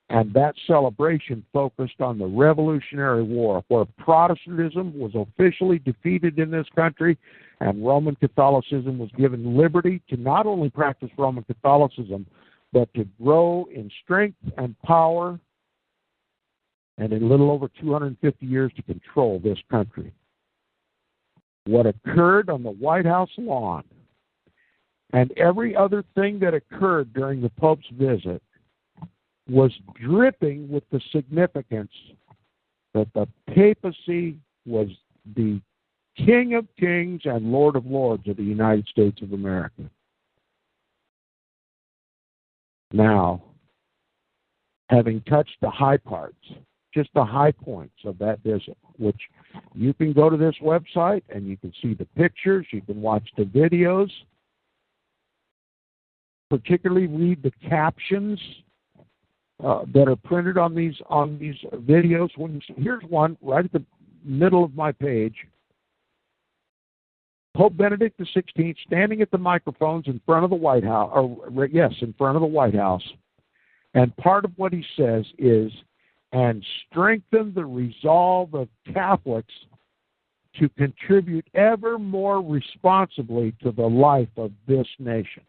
And that celebration focused on the Revolutionary War, where Protestantism was officially defeated in this country, and Roman Catholicism was given liberty to not only practice Roman Catholicism, but to grow in strength and power, and in a little over 250 years to control this country. What occurred on the White House lawn and every other thing that occurred during the Pope's visit was dripping with the significance that the papacy was the King of Kings and Lord of Lords of the United States of America. Now, having touched the high parts, just the high points of that visit, which you can go to this website and you can see the pictures, you can watch the videos, particularly read the captions that are printed on these videos. Here's one right at the middle of my page. Pope Benedict XVI standing at the microphones in front of the White House, in front of the White House. And part of what he says is, and strengthen the resolve of Catholics to contribute ever more responsibly to the life of this nation.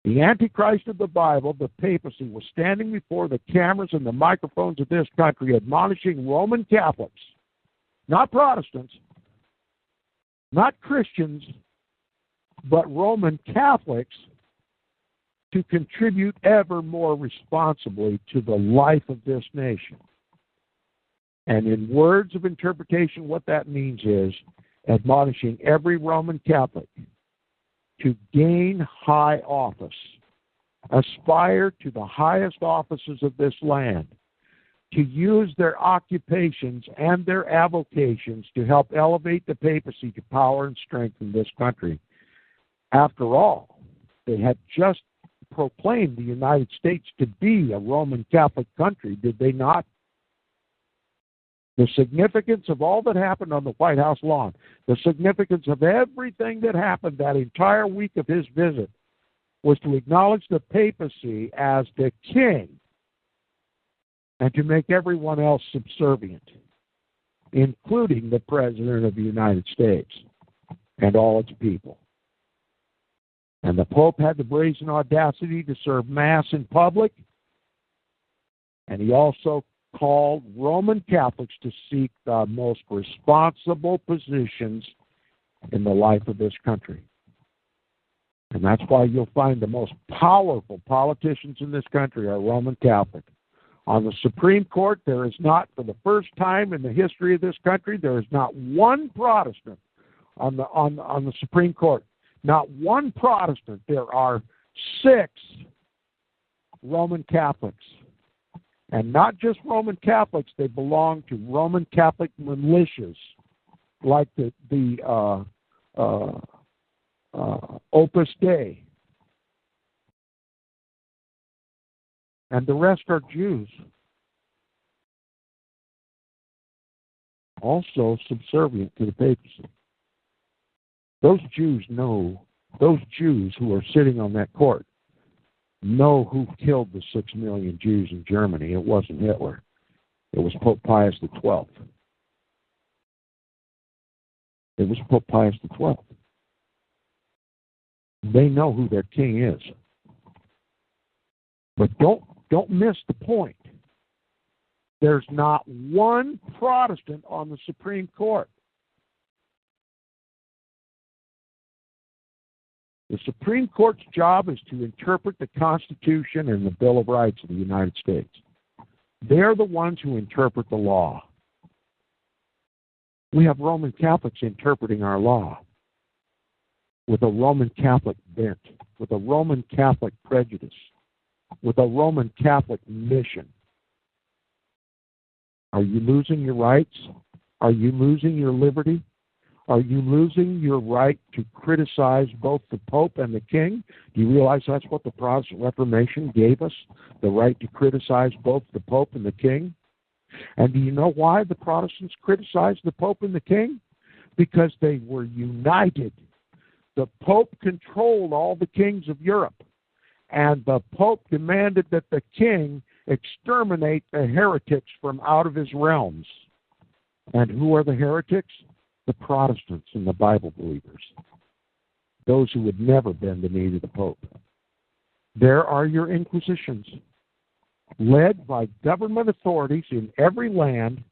The Antichrist of the Bible, the papacy, was standing before the cameras and the microphones of this country, admonishing Roman Catholics, not Protestants, not Christians, but Roman Catholics, to contribute ever more responsibly to the life of this nation. And in words of interpretation, what that means is admonishing every Roman Catholic to gain high office, aspire to the highest offices of this land, to use their occupations and their avocations to help elevate the papacy to power and strength in this country. After all, they had just proclaimed the United States to be a Roman Catholic country, did they not? The significance of all that happened on the White House lawn, the significance of everything that happened that entire week of his visit, was to acknowledge the papacy as the king and to make everyone else subservient, including the President of the United States and all its people. And the Pope had the brazen audacity to serve Mass in public, and he also called Roman Catholics to seek the most responsible positions in the life of this country. And that's why you'll find the most powerful politicians in this country are Roman Catholic. On the Supreme Court, there is not, for the first time in the history of this country, there is not one Protestant on the Supreme Court. Not one Protestant. There are 6 Roman Catholics. And not just Roman Catholics, they belong to Roman Catholic militias, like the Opus Dei. And the rest are Jews, also subservient to the papacy. Those Jews who are sitting on that court know who killed the 6 million Jews in Germany. It wasn't Hitler. It was Pope Pius XII. It was Pope Pius XII. They know who their king is. But don't miss the point. There's not one Protestant on the Supreme Court. The Supreme Court's job is to interpret the Constitution and the Bill of Rights of the United States. They're the ones who interpret the law. We have Roman Catholics interpreting our law with a Roman Catholic bent, with a Roman Catholic prejudice, with a Roman Catholic mission. Are you losing your rights? Are you losing your liberty? Are you losing your right to criticize both the Pope and the King? Do you realize that's what the Protestant Reformation gave us? The right to criticize both the Pope and the King? And do you know why the Protestants criticized the Pope and the King? Because they were united. The Pope controlled all the kings of Europe. And the Pope demanded that the King exterminate the heretics from out of his realms. And who are the heretics? The Protestants and the Bible believers. Those who would never bend the knee to the Pope. There are your inquisitions, led by government authorities in every land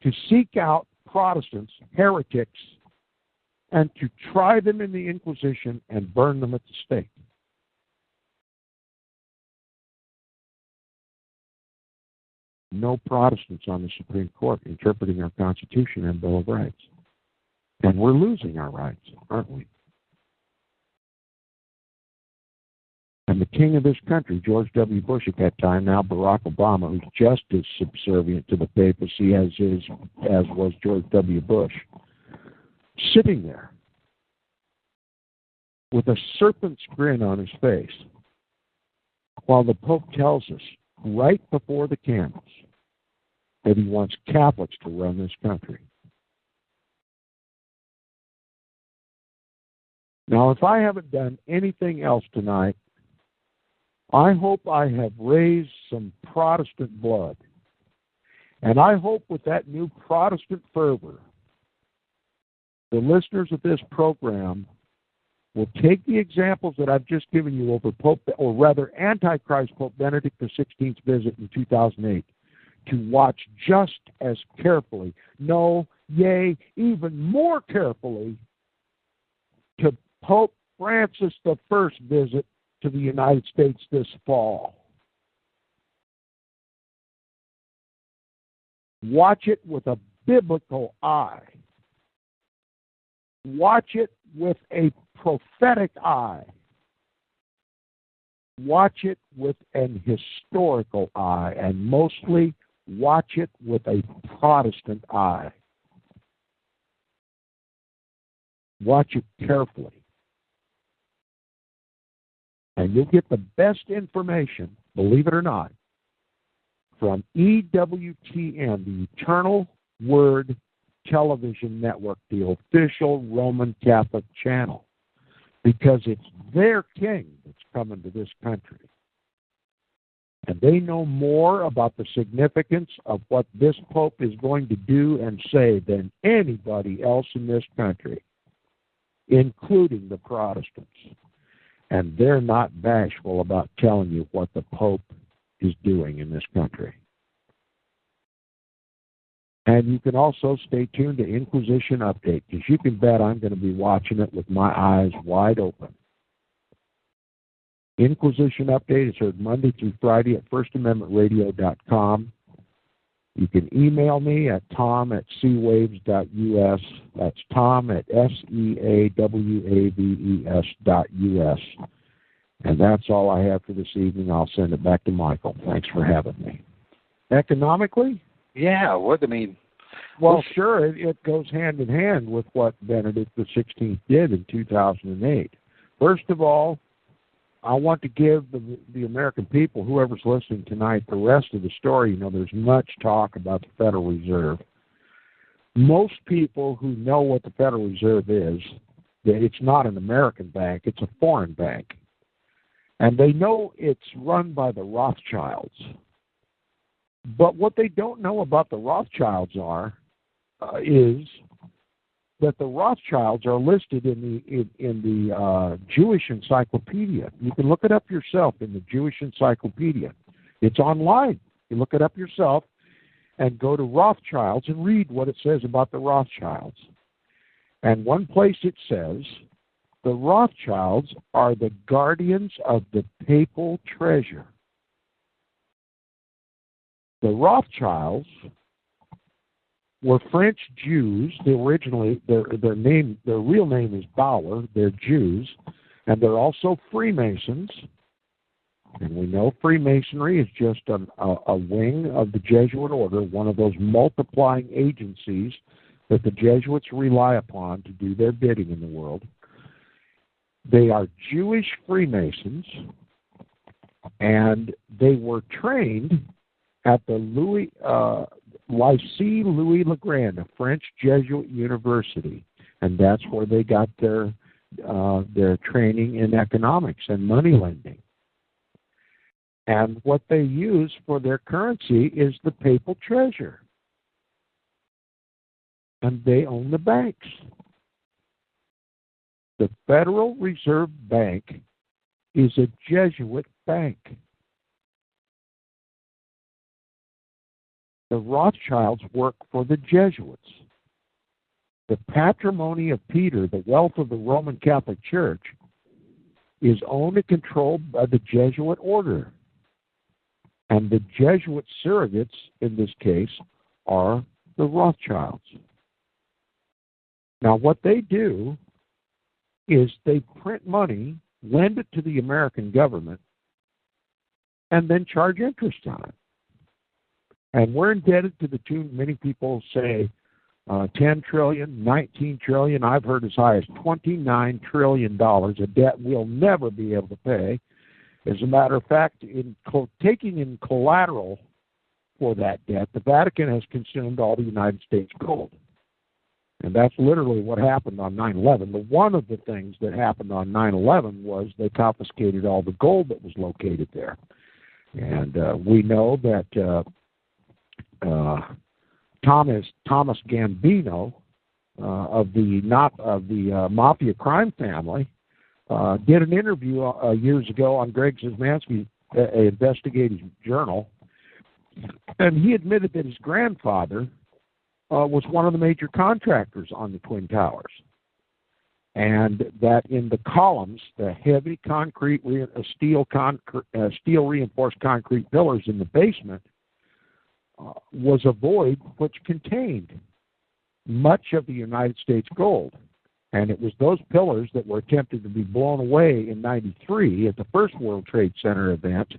to seek out Protestants, heretics, and to try them in the Inquisition and burn them at the stake. No Protestants on the Supreme Court interpreting our Constitution and Bill of Rights. And we're losing our rights, aren't we? And the king of this country, George W. Bush at that time, now Barack Obama, who's just as subservient to the papacy as was George W. Bush, sitting there with a serpent's grin on his face, while the Pope tells us right before the cameras that he wants Catholics to run this country. Now, if I haven't done anything else tonight, I hope I have raised some Protestant blood. And I hope with that new Protestant fervor, the listeners of this program will take the examples that I've just given you over Antichrist Pope Benedict XVI's visit in 2008, to watch just as carefully, even more carefully, to Pope Francis I's visit to the United States this fall. Watch it with a biblical eye. Watch it with a prophetic eye. Watch it with an historical eye, and mostly watch it with a Protestant eye. Watch it carefully. And you'll get the best information, believe it or not, from EWTN, the Eternal Word Television Network, the official Roman Catholic channel, because it's their king that's coming to this country. And they know more about the significance of what this Pope is going to do and say than anybody else in this country, including the Protestants. And they're not bashful about telling you what the Pope is doing in this country. And you can also stay tuned to Inquisition Update, because you can bet I'm going to be watching it with my eyes wide open. Inquisition Update is heard Monday through Friday at firstamendmentradio.com. You can email me at tom@seawaves.us. That's tom@seawaves.us. And that's all I have for this evening. I'll send it back to Michael. Thanks for having me. Economically? Yeah, Well, sure, it goes hand in hand with what Benedict XVI did in 2008. First of all, I want to give the American people, whoever's listening tonight, the rest of the story. You know, there's much talk about the Federal Reserve. Most people who know what the Federal Reserve is, that it's not an American bank, it's a foreign bank. And they know it's run by the Rothschilds. But what they don't know about the Rothschilds is that the Rothschilds are listed in the Jewish Encyclopedia. You can look it up yourself in the Jewish Encyclopedia. It's online. You look it up yourself and go to Rothschilds and read what it says about the Rothschilds. And one place it says, the Rothschilds are the guardians of the papal treasure. The Rothschilds were French Jews. They originally, their real name is Bauer. They're Jews, and they're also Freemasons. And we know Freemasonry is just a wing of the Jesuit order, one of those multiplying agencies that the Jesuits rely upon to do their bidding in the world. They are Jewish Freemasons, and they were trained at the Lycée Louis Le Grand, a French Jesuit university, and that's where they got their training in economics and money lending. And what they use for their currency is the papal treasure, and they own the banks. The Federal Reserve Bank is a Jesuit bank. The Rothschilds work for the Jesuits. The patrimony of Peter, the wealth of the Roman Catholic Church, is owned and controlled by the Jesuit order. And the Jesuit surrogates, in this case, are the Rothschilds. Now, what they do is they print money, lend it to the American government, and then charge interest on it. And we're indebted to the tune, many people say, 10 trillion, 19 trillion, I've heard as high as $29 trillion, a debt we'll never be able to pay. As a matter of fact, taking in collateral for that debt, the Vatican has consumed all the United States gold. And that's literally what happened on 9/11. But one of the things that happened on 9/11 was they confiscated all the gold that was located there. And we know that Thomas Gambino of the Mafia crime family did an interview years ago on Greg Szymanski's investigative journal, and he admitted that his grandfather was one of the major contractors on the Twin Towers, and that in the columns, the heavy concrete, steel reinforced concrete pillars in the basement was a void which contained much of the United States gold. And it was those pillars that were attempted to be blown away in '93 at the first World Trade Center event,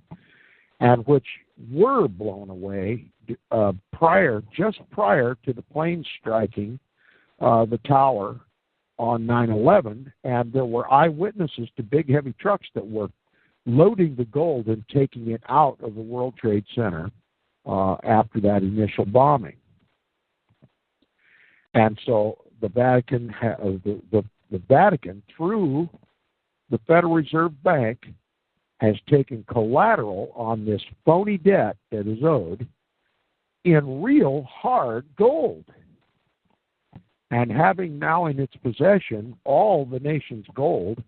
and which were blown away just prior to the planes striking the tower on 9/11. And there were eyewitnesses to big, heavy trucks that were loading the gold and taking it out of the World Trade Center after that initial bombing. And so the Vatican, the Vatican, through the Federal Reserve Bank, has taken collateral on this phony debt that is owed in real hard gold. And having now in its possession all the nation's gold,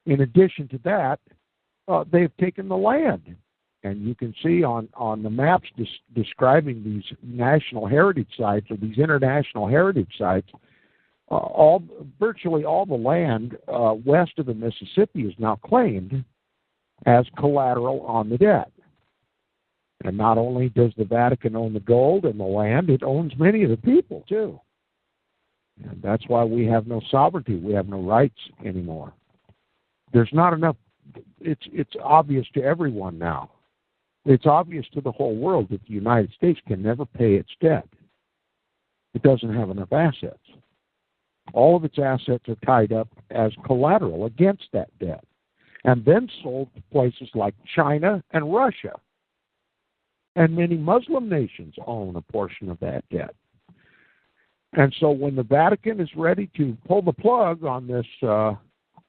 in addition to that, they've taken the land. And you can see on the maps describing these national heritage sites or these international heritage sites, virtually all the land west of the Mississippi is now claimed as collateral on the debt. And not only does the Vatican own the gold and the land, it owns many of the people, too. And that's why we have no sovereignty. We have no rights anymore. There's not enough. It's obvious to everyone now. It's obvious to the whole world that the United States can never pay its debt. It doesn't have enough assets. All of its assets are tied up as collateral against that debt, and then sold to places like China and Russia. And many Muslim nations own a portion of that debt. And so when the Vatican is ready to pull the plug on this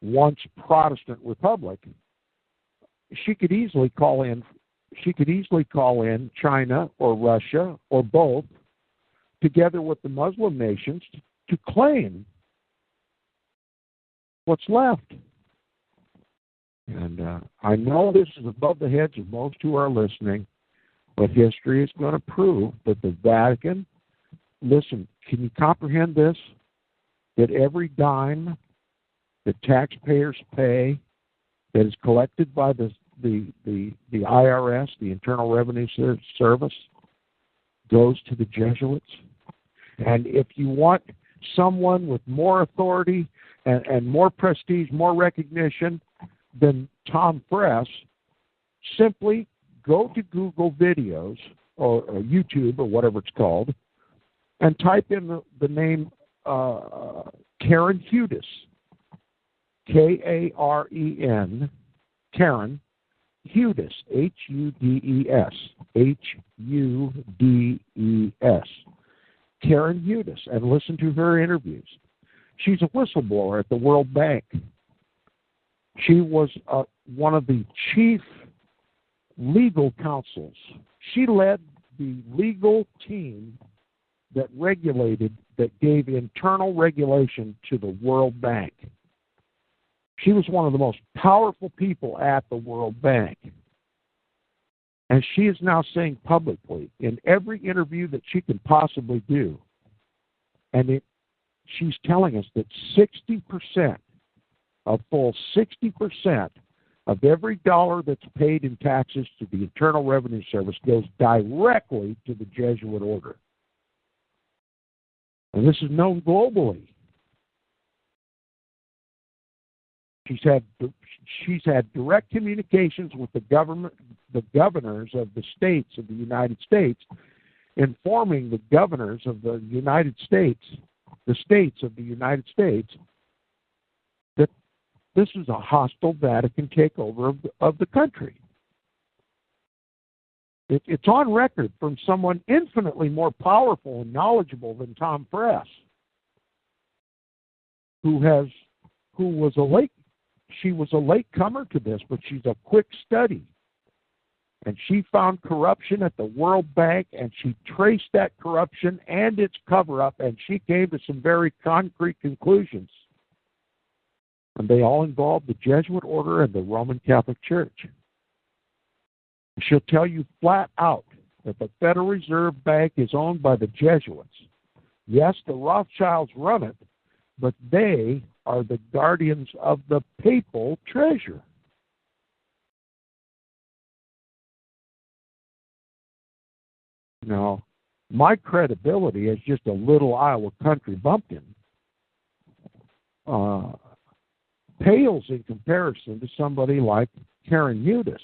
once Protestant republic, she could easily call in China or Russia or both, together with the Muslim nations, to claim what's left. And I know this is above the heads of most who are listening, but history is going to prove that the Vatican, listen, can you comprehend this? That every dime that taxpayers pay that is collected by the IRS, the Internal Revenue Service, goes to the Jesuits. And if you want someone with more authority and more prestige, more recognition than Tom Friess, simply go to Google videos or YouTube or whatever it's called and type in the name Karen Hudes, Karen, Karen Hudes, Hudes, Hudes, Karen Hudes, and listen to her interviews. She's a whistleblower at the World Bank. She was one of the chief legal counsels. She led the legal team that gave internal regulation to the World Bank. She was one of the most powerful people at the World Bank. And she is now saying publicly in every interview that she can possibly do, and she's telling us that 60%, a full 60% of every dollar that's paid in taxes to the Internal Revenue Service goes directly to the Jesuit order. And this is known globally. She's had direct communications with the governors of the states of the United States, informing the governors of the United States, the states of the United States, that this is a hostile Vatican takeover of the country. It's on record from someone infinitely more powerful and knowledgeable than Tom Friess, who was a latecomer to this, but she's a quick study. And she found corruption at the World Bank, and she traced that corruption and its cover-up, and she came to some very concrete conclusions. And they all involved the Jesuit order and the Roman Catholic Church. She'll tell you flat out that the Federal Reserve Bank is owned by the Jesuits. Yes, the Rothschilds run it, but they are the guardians of the papal treasure. Now, my credibility as just a little Iowa country bumpkin pales in comparison to somebody like Karen Hudes.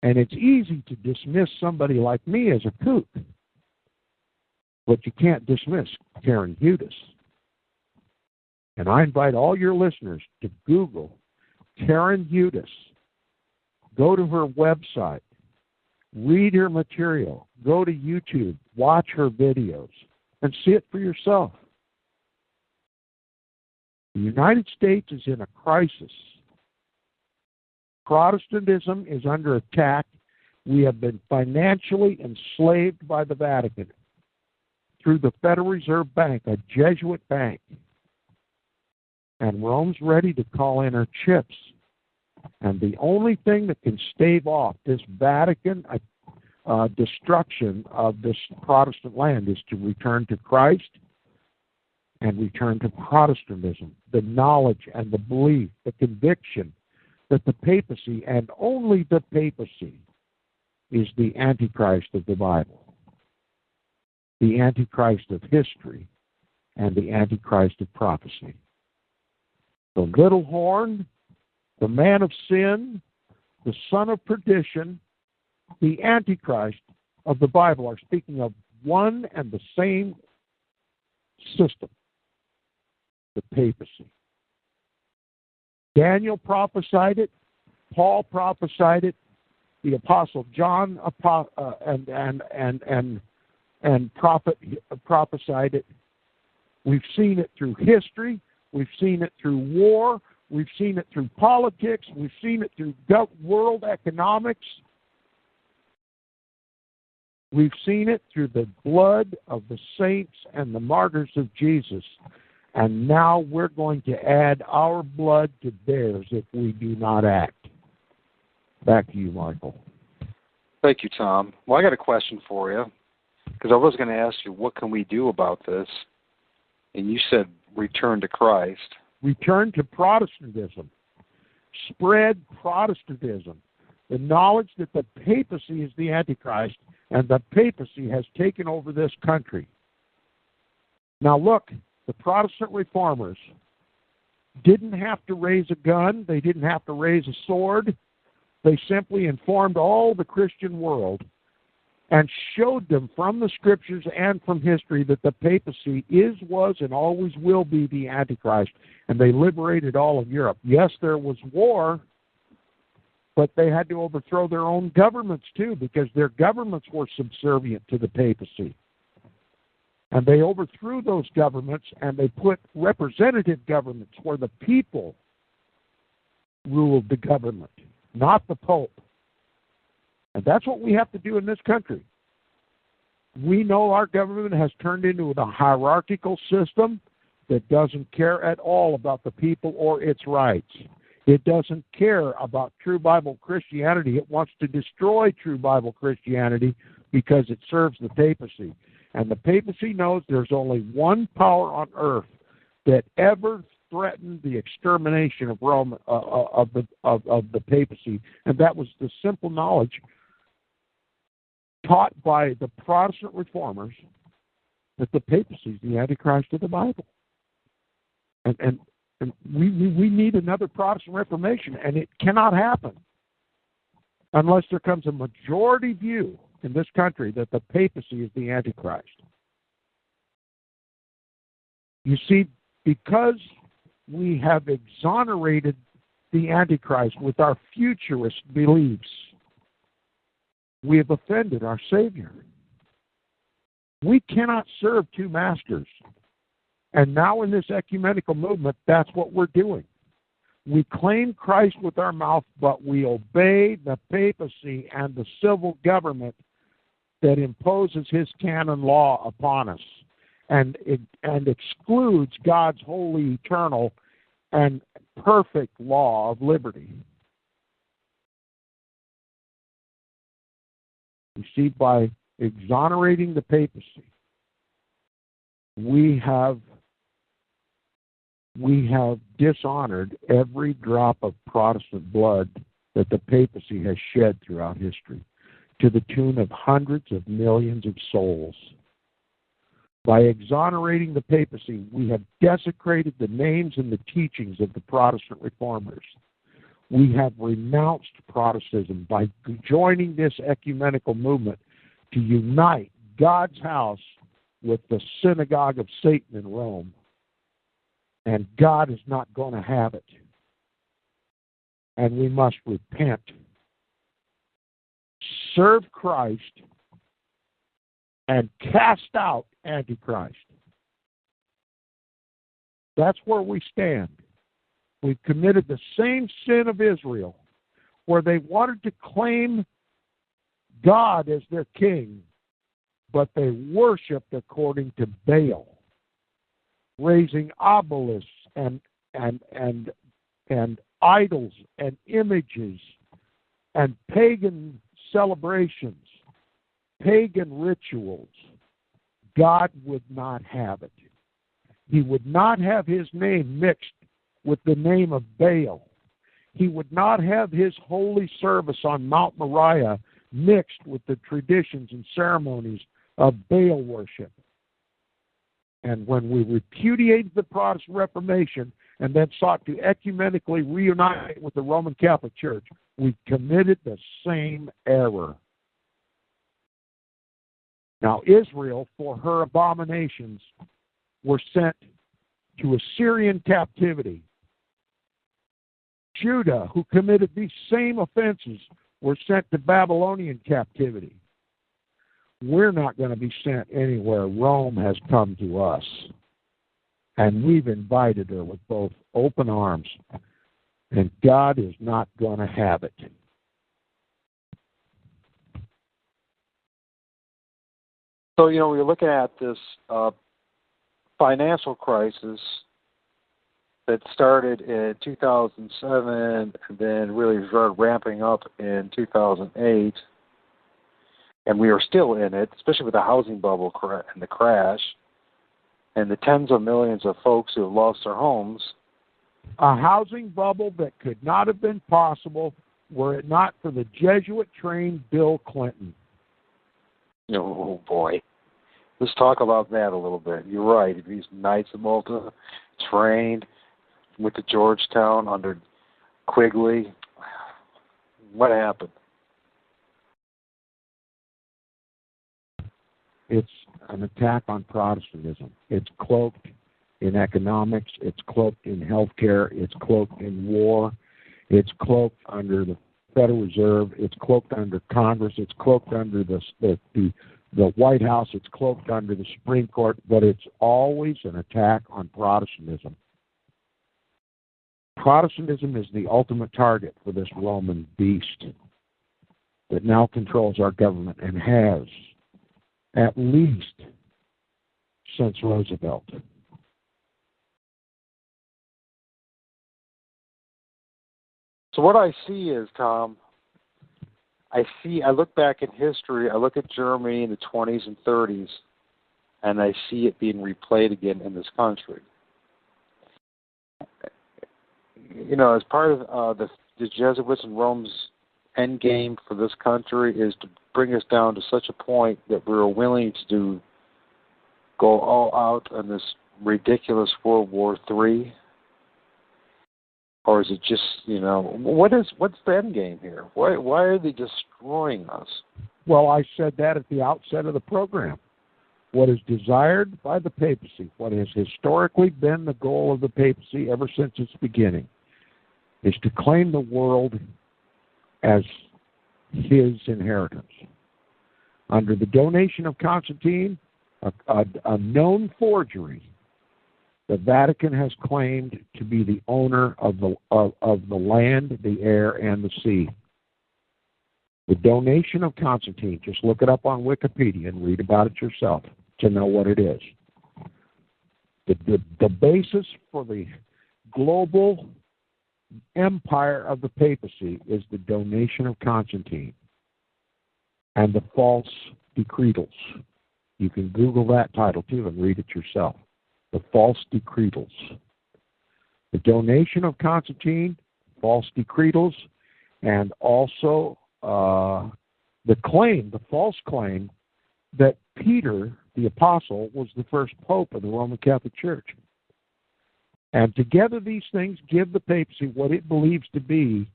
And it's easy to dismiss somebody like me as a kook, but you can't dismiss Karen Hudes. And I invite all your listeners to Google Karen Hudes. Go to her website. Read her material. Go to YouTube. Watch her videos. And see it for yourself. The United States is in a crisis. Protestantism is under attack. We have been financially enslaved by the Vatican through the Federal Reserve Bank, a Jesuit bank. And Rome's ready to call in her chips. And the only thing that can stave off this Vatican destruction of this Protestant land is to return to Christ and return to Protestantism, the knowledge and the belief, the conviction that the papacy, and only the papacy, is the Antichrist of the Bible, the Antichrist of history, and the Antichrist of prophecy. The little horn, the man of sin, the son of perdition, the Antichrist of the Bible are speaking of one and the same system, the papacy. Daniel prophesied it, Paul prophesied it, the Apostle John prophesied it. We've seen it through history. We've seen it through war. We've seen it through politics. We've seen it through world economics. We've seen it through the blood of the saints and the martyrs of Jesus. And now we're going to add our blood to theirs if we do not act. Back to you, Michael. Thank you, Tom. Well, I got a question for you, because I was going to ask you, what can we do about this? And you said return to Christ. Return to Protestantism. Spread Protestantism. The knowledge that the papacy is the Antichrist and the papacy has taken over this country. Now look, the Protestant reformers didn't have to raise a gun. They didn't have to raise a sword. They simply informed all the Christian world and showed them from the scriptures and from history that the papacy is, was, and always will be the Antichrist. And they liberated all of Europe. Yes, there was war, but they had to overthrow their own governments too, because their governments were subservient to the papacy. And they overthrew those governments, and they put representative governments where the people ruled the government, not the Pope. And that's what we have to do in this country. We know our government has turned into a hierarchical system that doesn't care at all about the people or its rights. It doesn't care about true Bible Christianity. It wants to destroy true Bible Christianity because it serves the papacy. And the papacy knows there's only one power on earth that ever threatened the extermination of Rome, of the papacy, and that was the simple knowledge taught by the Protestant reformers that the papacy is the Antichrist of the Bible. And we need another Protestant Reformation, and it cannot happen unless there comes a majority view in this country that the papacy is the Antichrist. You see, because we have exonerated the Antichrist with our futurist beliefs, we have offended our Savior. We cannot serve two masters. And now in this ecumenical movement, that's what we're doing. We claim Christ with our mouth, but we obey the papacy and the civil government that imposes his canon law upon us and excludes God's holy, eternal, and perfect law of liberty. You see, by exonerating the papacy, we have dishonored every drop of Protestant blood that the papacy has shed throughout history, to the tune of hundreds of millions of souls. By exonerating the papacy, we have desecrated the names and the teachings of the Protestant reformers. We have renounced Protestantism by joining this ecumenical movement to unite God's house with the synagogue of Satan in Rome. And God is not going to have it. And we must repent. Serve Christ and cast out Antichrist. That's where we stand. We've committed the same sin of Israel, where they wanted to claim God as their king, but they worshiped according to Baal, raising obelisks and idols and images and pagan celebrations, pagan rituals. God would not have it. He would not have his name mixed with the name of Baal. He would not have his holy service on Mount Moriah mixed with the traditions and ceremonies of Baal worship. And when we repudiated the Protestant Reformation and then sought to ecumenically reunite with the Roman Catholic Church, we committed the same error. Now, Israel, for her abominations, were sent to Assyrian captivity. Judah, who committed these same offenses, were sent to Babylonian captivity. We're not going to be sent anywhere. Rome has come to us. And we've invited her with both open arms. And God is not going to have it. So, we're looking at this financial crisis that started in 2007 and then really started ramping up in 2008. And we are still in it, especially with the housing bubble and the crash and the tens of millions of folks who have lost their homes. A housing bubble that could not have been possible were it not for the Jesuit-trained Bill Clinton. Oh, boy. Let's talk about that a little bit. You're right. These Knights of Malta trained with the Georgetown under Quigley. What happened? It's an attack on Protestantism. It's cloaked in economics. It's cloaked in healthcare. It's cloaked in war. It's cloaked under the Federal Reserve. It's cloaked under Congress. It's cloaked under the White House. It's cloaked under the Supreme Court. But it's always an attack on Protestantism. Protestantism is the ultimate target for this Roman beast that now controls our government and has at least since Roosevelt. So what I see is, Tom, I look back in history, I look at Germany in the 20s and 30s, and I see it being replayed again in this country. As part of the Jesuits and Rome's end game for this country is to bring us down to such a point that we're willing to go all out on this ridiculous World War III? Or is it just, what's the end game here? Why are they destroying us? Well, I said that at the outset of the program. What is desired by the papacy, what has historically been the goal of the papacy ever since its beginning, is to claim the world as his inheritance. Under the donation of Constantine, a known forgery, the Vatican has claimed to be the owner of the land, the air, and the sea. The donation of Constantine, just look it up on Wikipedia and read about it yourself to know what it is. The basis for the global empire of the papacy is the donation of Constantine and the false decretals. You can Google that title too and read it yourself. The false decretals. The donation of Constantine, false decretals, and also the false claim that Peter, the apostle, was the first pope of the Roman Catholic Church. And together these things give the papacy what it believes to be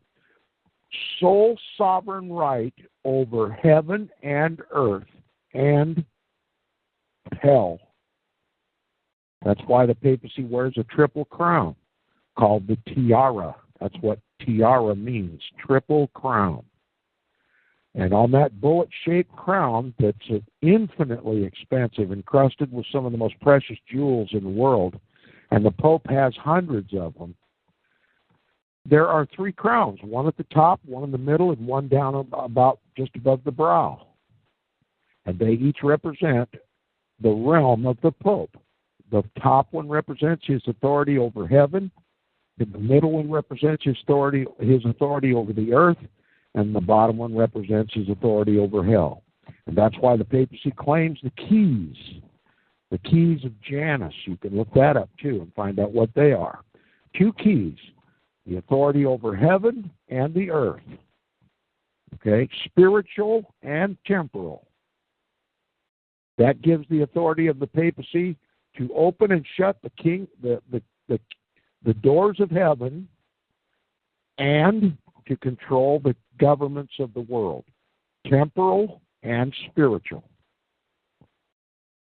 sole sovereign right over heaven and earth and hell. That's why the papacy wears a triple crown called the tiara. That's what tiara means, triple crown. And on that bullet-shaped crown that's infinitely expensive, encrusted with some of the most precious jewels in the world, and the Pope has hundreds of them, there are three crowns, one at the top, one in the middle, and one down about just above the brow. And they each represent the realm of the Pope. The top one represents his authority over heaven, the middle one represents his authority over the earth, and the bottom one represents his authority over hell. And that's why the papacy claims the keys of Janus. You can look that up too and find out what they are. Two keys. the authority over heaven and the earth. Okay, spiritual and temporal. That gives the authority of the papacy to open and shut the doors of heaven and to control the governments of the world, temporal and spiritual.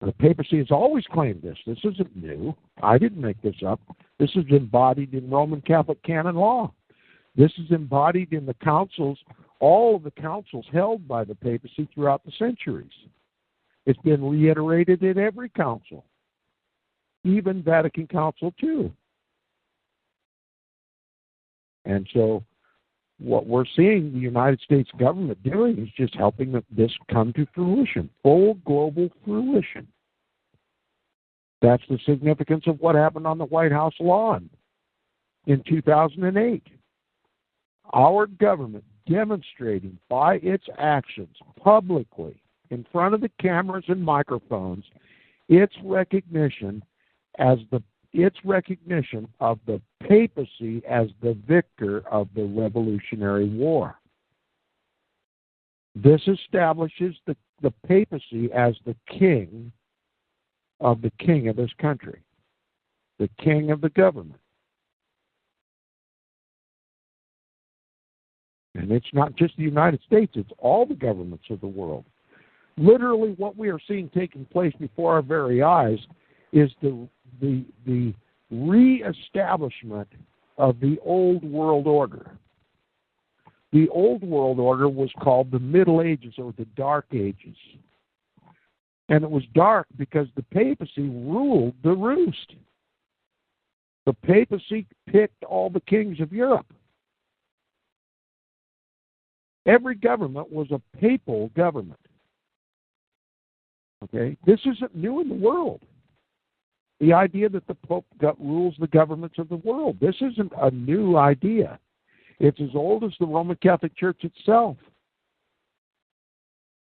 The papacy has always claimed this. This isn't new. I didn't make this up. This is embodied in Roman Catholic canon law. This is embodied in the councils, all of the councils held by the papacy throughout the centuries. It's been reiterated in every council, even Vatican Council II. And so what we're seeing the United States government doing is just helping this come to fruition, full global fruition. That's the significance of what happened on the White House lawn in 2008. Our government demonstrating by its actions publicly in front of the cameras and microphones its recognition of the papacy as the victor of the Revolutionary War. This establishes the papacy as the king of this country, the king of the government. And it's not just the United States, it's all the governments of the world. Literally what we are seeing taking place before our very eyes is the reestablishment of the old world order. The old world order was called the Middle Ages or the Dark Ages. And it was dark because the papacy ruled the roost. The papacy picked all the kings of Europe. Every government was a papal government. Okay? This isn't new in the world. The idea that the Pope rules the governments of the world. This isn't a new idea. It's as old as the Roman Catholic Church itself.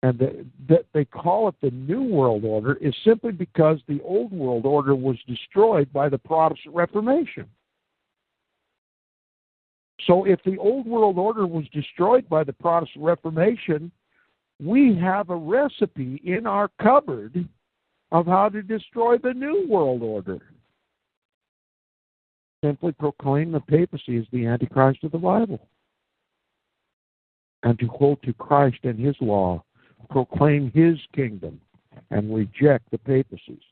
And that they call it the New World Order is simply because the Old World Order was destroyed by the Protestant Reformation. So if the Old World Order was destroyed by the Protestant Reformation, we have a recipe in our cupboard of how to destroy the New World Order. Simply proclaim the papacy as the Antichrist of the Bible. And to hold to Christ and his law, proclaim his kingdom, and reject the papacies.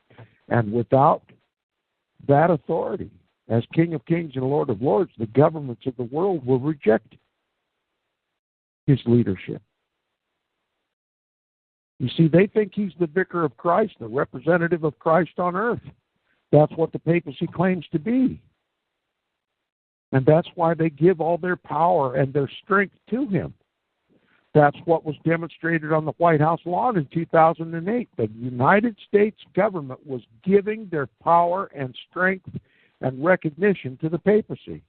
And without that authority, as King of Kings and Lord of Lords, the governments of the world will reject his leadership. You see, they think he's the vicar of Christ, the representative of Christ on earth. That's what the papacy claims to be. And that's why they give all their power and their strength to him. That's what was demonstrated on the White House lawn in 2008. The United States government was giving their power and strength and recognition to the papacy.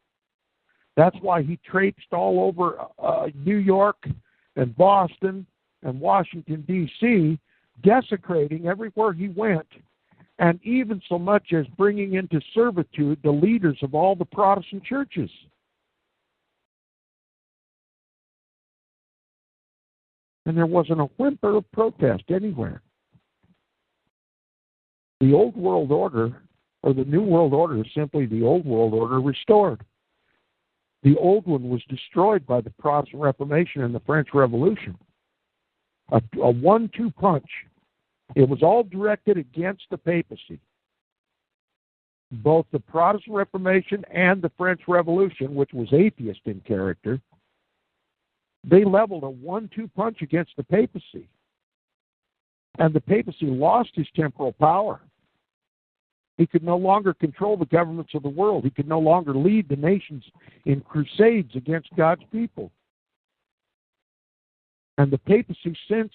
That's why he traipsed all over New York and Boston and Washington, D.C., desecrating everywhere he went, and even so much as bringing into servitude the leaders of all the Protestant churches. And there wasn't a whimper of protest anywhere. The Old World Order, or the New World Order, is simply the Old World Order restored. The old one was destroyed by the Protestant Reformation and the French Revolution. A 1-2 punch. It was all directed against the papacy. Both the Protestant Reformation and the French Revolution, which was atheist in character, they leveled a 1-2 punch against the papacy. And the papacy lost his temporal power. He could no longer control the governments of the world. He could no longer lead the nations in crusades against God's people. And the papacy, since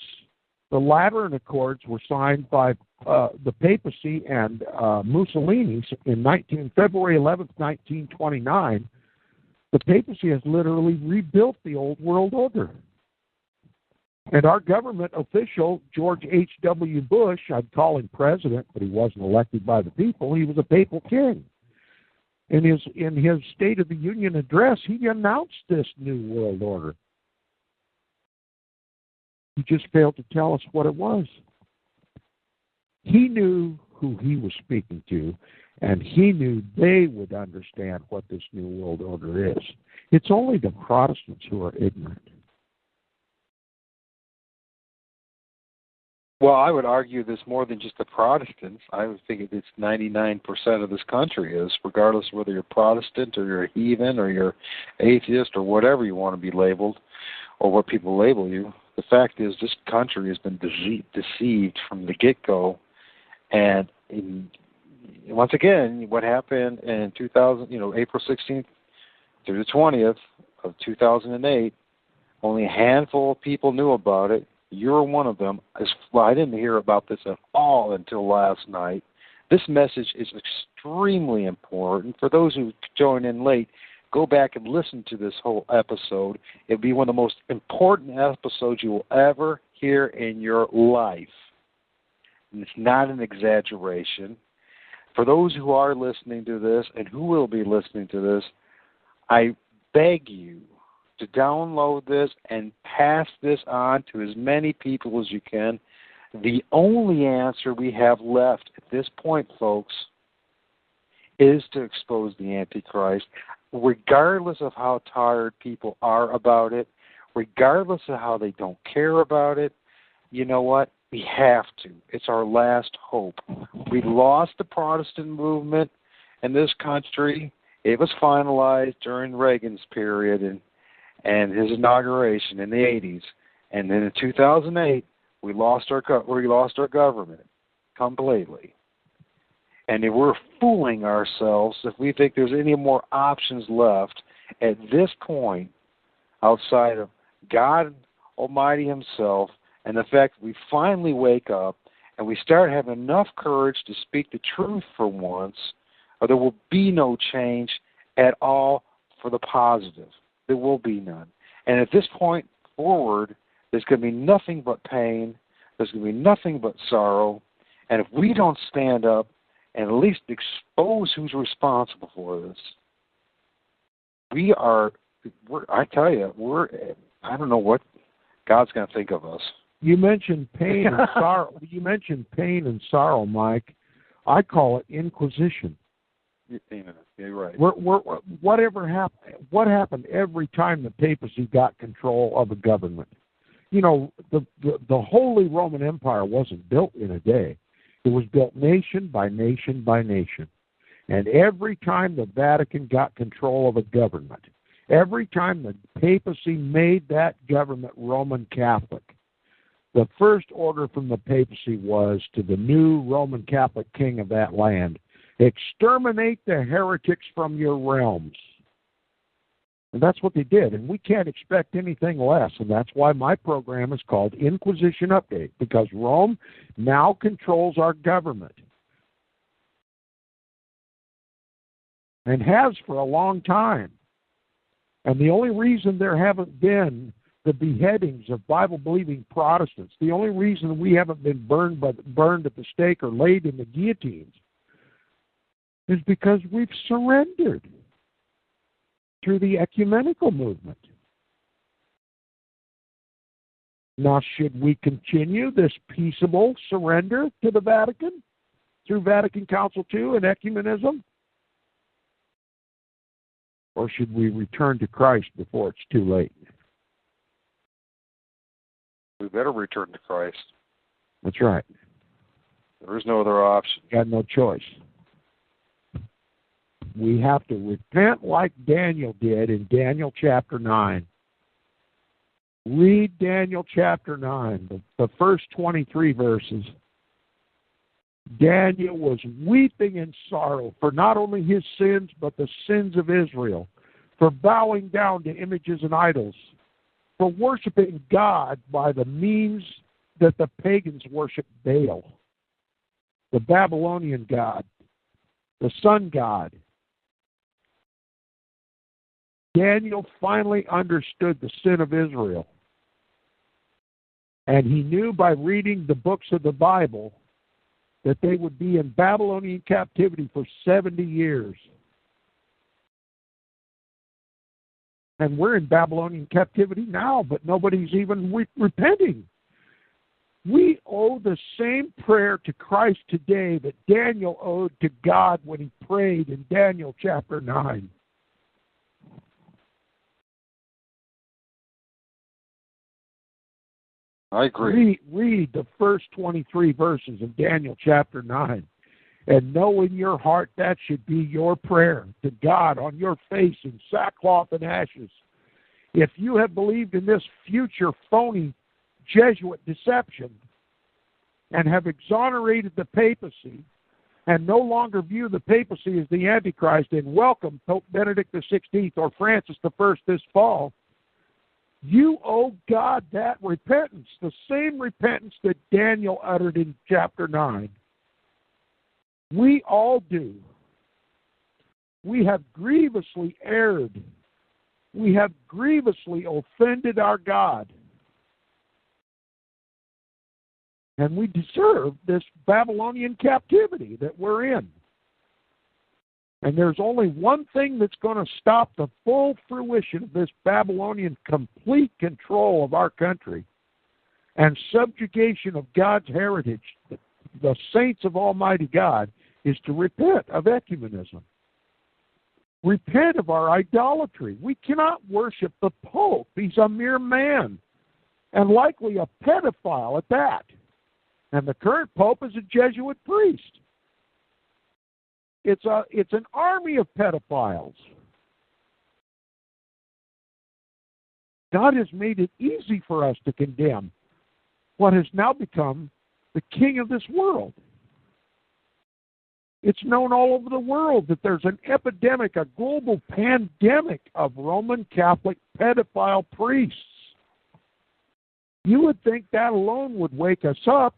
the Lateran Accords were signed by the papacy and Mussolini in February 11th, 1929, the papacy has literally rebuilt the Old World Order. And our government official, George H.W. Bush, I'd call him president, but he wasn't elected by the people. He was a papal king. In his State of the Union address, he announced this new world order. He just failed to tell us what it was. He knew who he was speaking to, and he knew they would understand what this new world order is. It's only the Protestants who are ignorant. Well, I would argue this more than just the Protestants. I would think it's 99% of this country is, regardless of whether you're Protestant or you're a heathen or you're atheist or whatever you want to be labeled or what people label you. The fact is this country has been deceived from the get-go. And once again, what happened in 2000, April 16th through the 20th of 2008, only a handful of people knew about it. You're one of them. I didn't hear about this at all until last night. This message is extremely important. For those who join in late, go back and listen to this whole episode. It'll be one of the most important episodes you will ever hear in your life. And it's not an exaggeration. For those who are listening to this and who will be listening to this, I beg you to download this and pass this on to as many people as you can. The only answer we have left at this point, folks, is to expose the Antichrist, regardless of how tired people are about it, regardless of how they don't care about it. You know what? We have to. It's our last hope. We lost the Protestant movement in this country. It was finalized during Reagan's period and his inauguration in the 80s. And then in 2008, we lost our government completely. And if we're fooling ourselves if we think there's any more options left at this point outside of God Almighty Himself, and the fact that we finally wake up and we start having enough courage to speak the truth for once, or there will be no change at all for the positive. There will be none. And at this point forward, there's going to be nothing but pain. There's going to be nothing but sorrow. And if we don't stand up and at least expose who's responsible for this, I don't know what God's going to think of us. You mentioned pain and sorrow. You mentioned pain and sorrow, Mike. I call it inquisition. You're right. What happened every time the papacy got control of a government? The Holy Roman Empire wasn't built in a day. It was built nation by nation by nation. And every time the Vatican got control of a government, every time the papacy made that government Roman Catholic, the first order from the papacy was to the new Roman Catholic king of that land, exterminate the heretics from your realms. And that's what they did. And we can't expect anything less. And that's why my program is called Inquisition Update, because Rome now controls our government. And has for a long time. And the only reason there haven't been the beheadings of Bible-believing Protestants, the only reason we haven't been burned at the stake or laid in the guillotines, is because we've surrendered through the ecumenical movement. Now, should we continue this peaceable surrender to the Vatican through Vatican Council II and ecumenism? Or should we return to Christ before it's too late? We better return to Christ. That's right. There is no other option. Got no choice. We have to repent like Daniel did in Daniel chapter 9. Read Daniel chapter 9, the first 23 verses. Daniel was weeping in sorrow for not only his sins, but the sins of Israel, for bowing down to images and idols, for worshiping God by the means that the pagans worship Baal, the Babylonian god, the sun god. Daniel finally understood the sin of Israel. And he knew by reading the books of the Bible that they would be in Babylonian captivity for 70 years. And we're in Babylonian captivity now, but nobody's even repenting. We owe the same prayer to Christ today that Daniel owed to God when he prayed in Daniel chapter 9. I agree. Read the first 23 verses of Daniel chapter 9 and know in your heart that should be your prayer to God on your face in sackcloth and ashes. If you have believed in this future phony Jesuit deception and have exonerated the papacy and no longer view the papacy as the Antichrist and welcome Pope Benedict XVI or Francis I this fall, you owe God that repentance, the same repentance that Daniel uttered in chapter 9. We all do. We have grievously erred. We have grievously offended our God. And we deserve this Babylonian captivity that we're in. And there's only one thing that's going to stop the full fruition of this Babylonian complete control of our country and subjugation of God's heritage, the saints of Almighty God, is to repent of ecumenism. Repent of our idolatry. We cannot worship the Pope. He's a mere man, and likely a pedophile at that. And the current Pope is a Jesuit priest. It's an army of pedophiles. God has made it easy for us to condemn what has now become the king of this world. It's known all over the world that there's an epidemic, a global pandemic of Roman Catholic pedophile priests. You would think that alone would wake us up.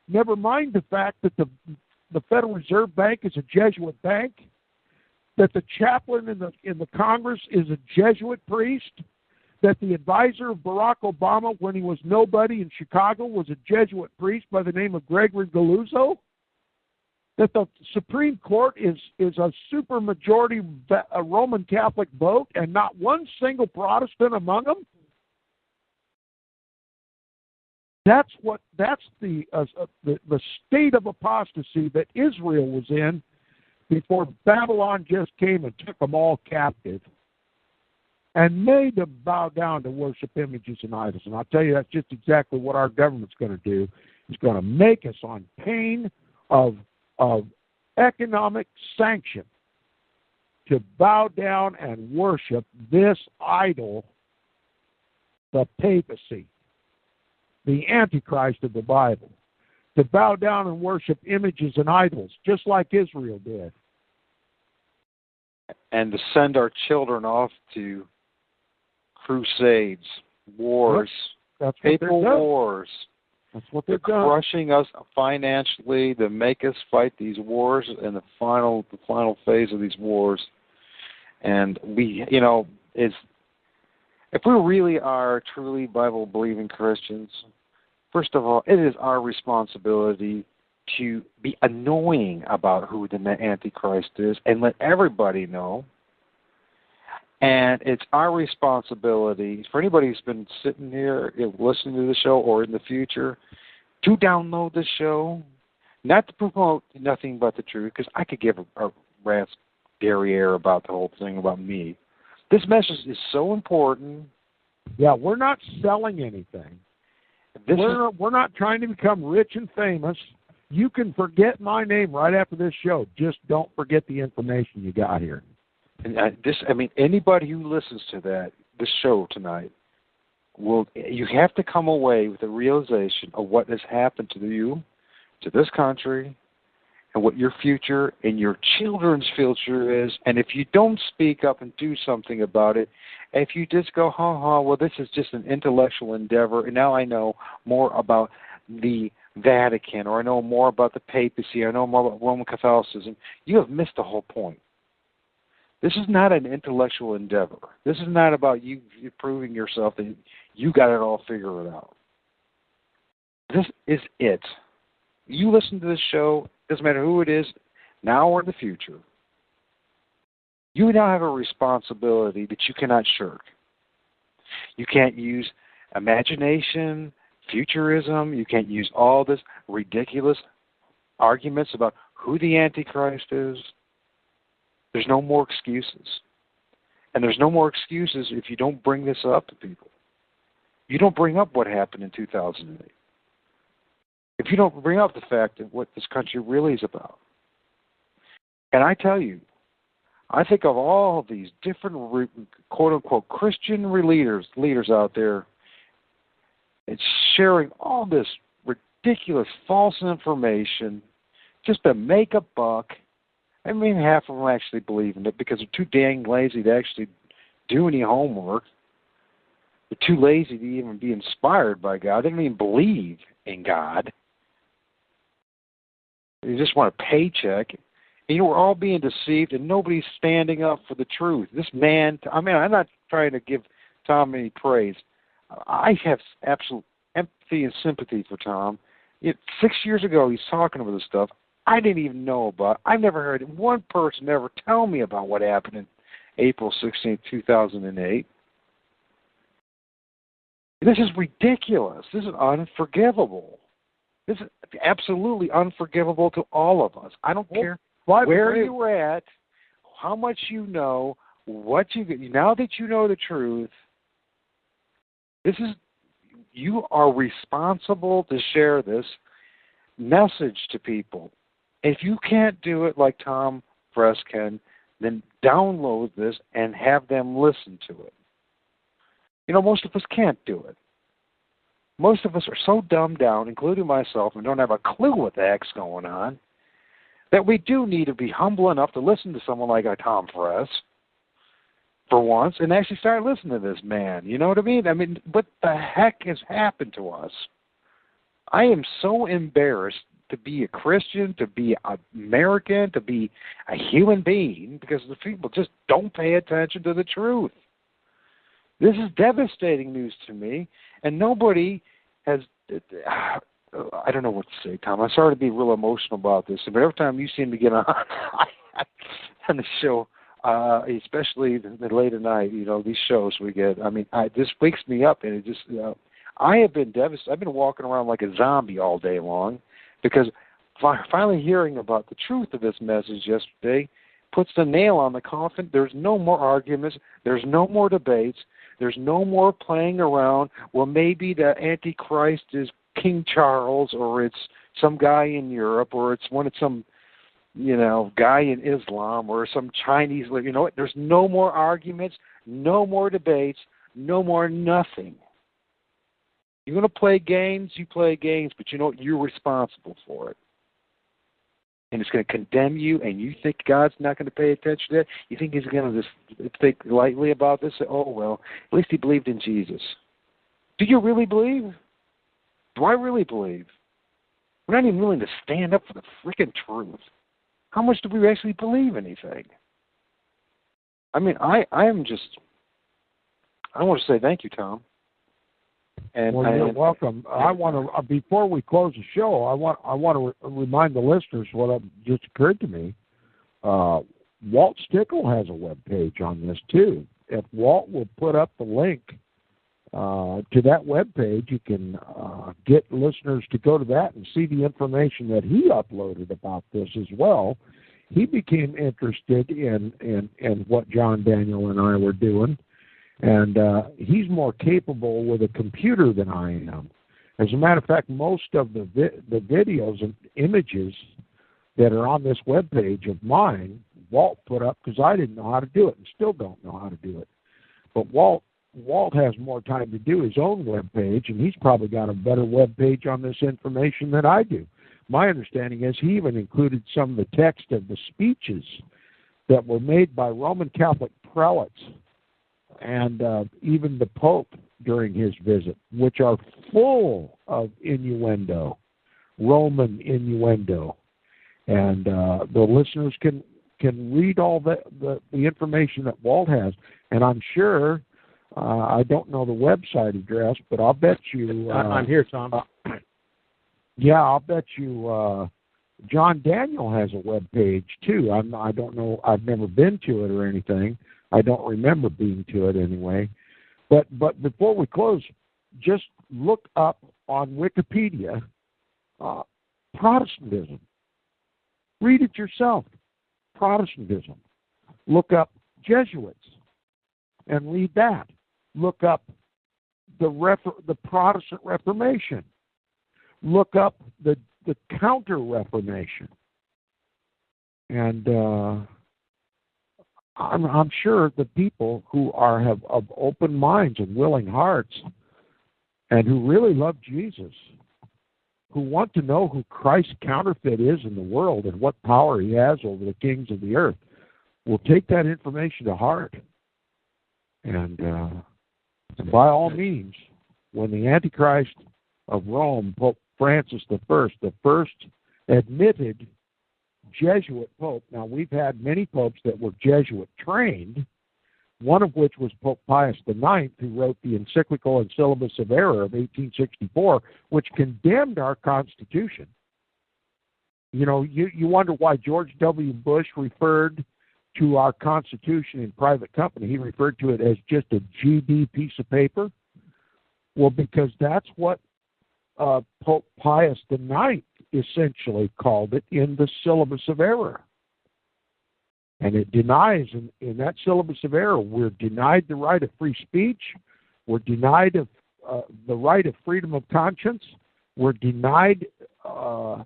Never mind the fact that the Federal Reserve Bank is a Jesuit bank, that the chaplain in the Congress is a Jesuit priest, that the advisor of Barack Obama when he was nobody in Chicago was a Jesuit priest by the name of Gregory Galuzzo, that the Supreme Court is a supermajority Roman Catholic vote and not one single Protestant among them. That's the state of apostasy that Israel was in before Babylon just came and took them all captive and made them bow down to worship images and idols. And I'll tell you, that's just exactly what our government's going to do. It's going to make us on pain of economic sanction to bow down and worship this idol, the papacy, the Antichrist of the Bible, to bow down and worship images and idols, just like Israel did. And to send our children off to crusades, wars, That's papal wars. That's what they're crushing us financially to make us fight these wars in the final phase of these wars. And we, if we really are truly Bible-believing Christians, first of all, it is our responsibility to be annoying about who the Antichrist is and let everybody know. And it's our responsibility, for anybody who's been sitting here listening to the show or in the future, to download the show, not to promote nothing but the truth, because I could give a rat's derriere about the whole thing about me. This message is so important. Yeah, we're not selling anything. We're not trying to become rich and famous. You can forget my name right after this show. Just don't forget the information you got here. And anybody who listens to this show tonight, you have to come away with a realization of what has happened to you, to this country, and what your future and your children's future is. And if you don't speak up and do something about it, if you just go, well, this is just an intellectual endeavor, and now I know more about the Vatican, or I know more about the papacy, I know more about Roman Catholicism, you have missed the whole point. This is not an intellectual endeavor. This is not about you proving yourself that you got it all figured out. This is it. You listen to this show, doesn't matter who it is, now or in the future. You now have a responsibility that you cannot shirk. You can't use imagination, futurism. You can't use all this ridiculous arguments about who the Antichrist is. There's no more excuses. And there's no more excuses if you don't bring this up to people. You don't bring up what happened in 2008. If you don't bring up the fact of what this country really is about. And I tell you, I think of all these different quote-unquote Christian leaders out there, it's sharing all this ridiculous false information just to make a buck. I mean, half of them actually believe in it because they're too dang lazy to actually do any homework. They're too lazy to even be inspired by God. They don't even believe in God. They just want a paycheck. And, we're all being deceived, and nobody's standing up for the truth. This man, I'm not trying to give Tom any praise. I have absolute empathy and sympathy for Tom. 6 years ago, he's talking about this stuff I didn't even know about. I've never heard one person ever tell me about what happened in April 16, 2008. This is ridiculous. This is unforgivable. This is absolutely unforgivable to all of us. I don't care where you're at, how much you know, what you now that you know the truth. You are responsible to share this message to people. If you can't do it like Tom Press can, then download this and have them listen to it. Most of us can't do it. Most of us are so dumbed down, including myself, and don't have a clue what the heck's going on, that we do need to be humble enough to listen to someone like a Tom Press for once and actually start listening to this man. You know what I mean? What the heck has happened to us? I am so embarrassed to be a Christian, to be an American, to be a human being, because the people just don't pay attention to the truth. This is devastating news to me, and nobody has... I don't know what to say, Tom. I'm sorry to be real emotional about this, but every time you seem to get on the show, especially the late at night, these shows we get, this wakes me up, and it just, I have been devastated. I've been walking around like a zombie all day long, because finally hearing about the truth of this message yesterday puts the nail on the coffin. There's no more arguments. There's no more debates. There's no more playing around. Well, maybe the Antichrist is King Charles, or it's some guy in Europe, or it's some guy in Islam, or some Chinese. There's no more arguments, no more debates, no more nothing. You're going to play games, you play games, but you're responsible for it. And it's going to condemn you, and you think God's not going to pay attention to that? You think he's going to just think lightly about this? Oh, well, at least he believed in Jesus. Do you really believe? Do I really believe? We're not even willing to stand up for the freaking truth. How much do we actually believe anything? I want to say thank you, Tom. And you're welcome. I want to, before we close the show, I want to remind the listeners what just occurred to me. Walt Stickle has a web page on this too. If Walt will put up the link to that web page, you can get listeners to go to that and see the information that he uploaded about this as well. He became interested in what John Daniel and I were doing. And he's more capable with a computer than I am. As a matter of fact, most of the videos and images that are on this webpage of mine, Walt put up because I didn't know how to do it and still don't know how to do it. But Walt has more time to do his own webpage, and he's probably got a better webpage on this information than I do. My understanding is he even included some of the text of the speeches that were made by Roman Catholic prelates and even the Pope during his visit, which are full of innuendo, Roman innuendo. And the listeners can read all the information that Walt has. And I'm sure, I don't know the website address, but I'll bet you... I'm here, Tom. Yeah, I'll bet you John Daniel has a web page too. I don't know. I've never been to it or anything. I don't remember being to it anyway. But before we close, just look up on Wikipedia Protestantism. Read it yourself. Protestantism. Look up Jesuits and read that. Look up the Protestant Reformation. Look up the Counter-Reformation. And I'm sure the people who have of open minds and willing hearts and who really love Jesus, who want to know who Christ's counterfeit is in the world and what power he has over the kings of the earth, will take that information to heart. And by all means, when the Antichrist of Rome, Pope Francis I, the first admitted Jesuit pope. Now, we've had many popes that were Jesuit trained, one of which was Pope Pius IX, who wrote the encyclical and syllabus of error of 1864, which condemned our Constitution. You know, you wonder why George W. Bush referred to our Constitution in private company. He referred to it as just a GD piece of paper. Well, because that's what Pope Pius IX essentially called it in the syllabus of error. And it denies, in that syllabus of error, we're denied the right of free speech, we're denied of the right of freedom of conscience, we're denied that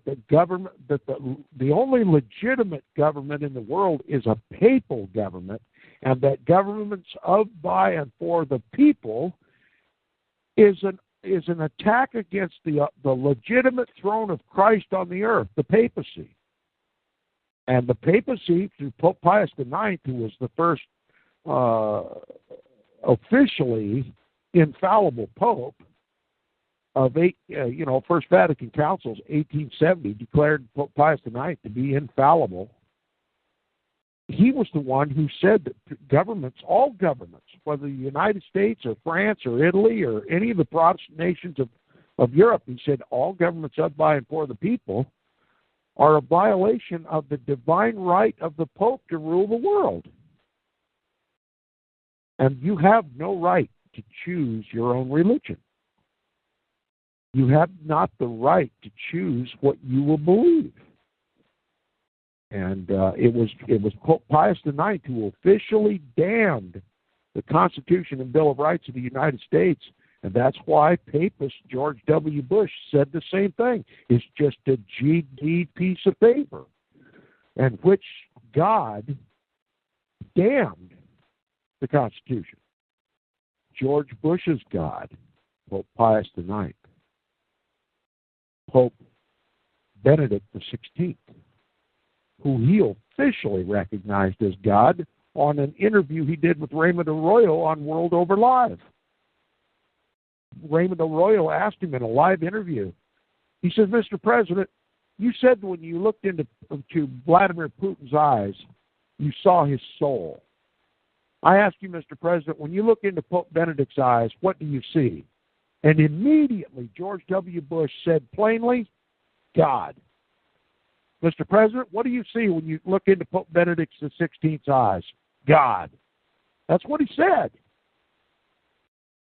the government, that the only legitimate government in the world is a papal government, and that governments of, by, and for the people is an attack against the legitimate throne of Christ on the earth, the papacy. And the papacy, through Pope Pius IX, who was the first officially infallible pope of First Vatican Council's 1870, declared Pope Pius IX to be infallible. He was the one who said that governments, all governments, whether the United States or France or Italy or any of the Protestant nations of Europe, he said all governments of, by, and for the people are a violation of the divine right of the Pope to rule the world. And you have no right to choose your own religion. You have not the right to choose what you will believe. And it was Pope Pius IX who officially damned the Constitution and Bill of Rights of the United States. And that's why Papist George W. Bush said the same thing. It's just a GD piece of paper, and which God damned the Constitution. George Bush's God, Pope Pius IX. Pope Benedict XVI, who he officially recognized as God on an interview he did with Raymond Arroyo on World Over Live. Raymond Arroyo asked him in a live interview, he says, Mr. President, you said when you looked into Vladimir Putin's eyes, you saw his soul. I asked you, Mr. President, when you look into Pope Benedict's eyes, what do you see? And immediately George W. Bush said plainly, God. Mr. President, what do you see when you look into Pope Benedict XVI's eyes? God. That's what he said.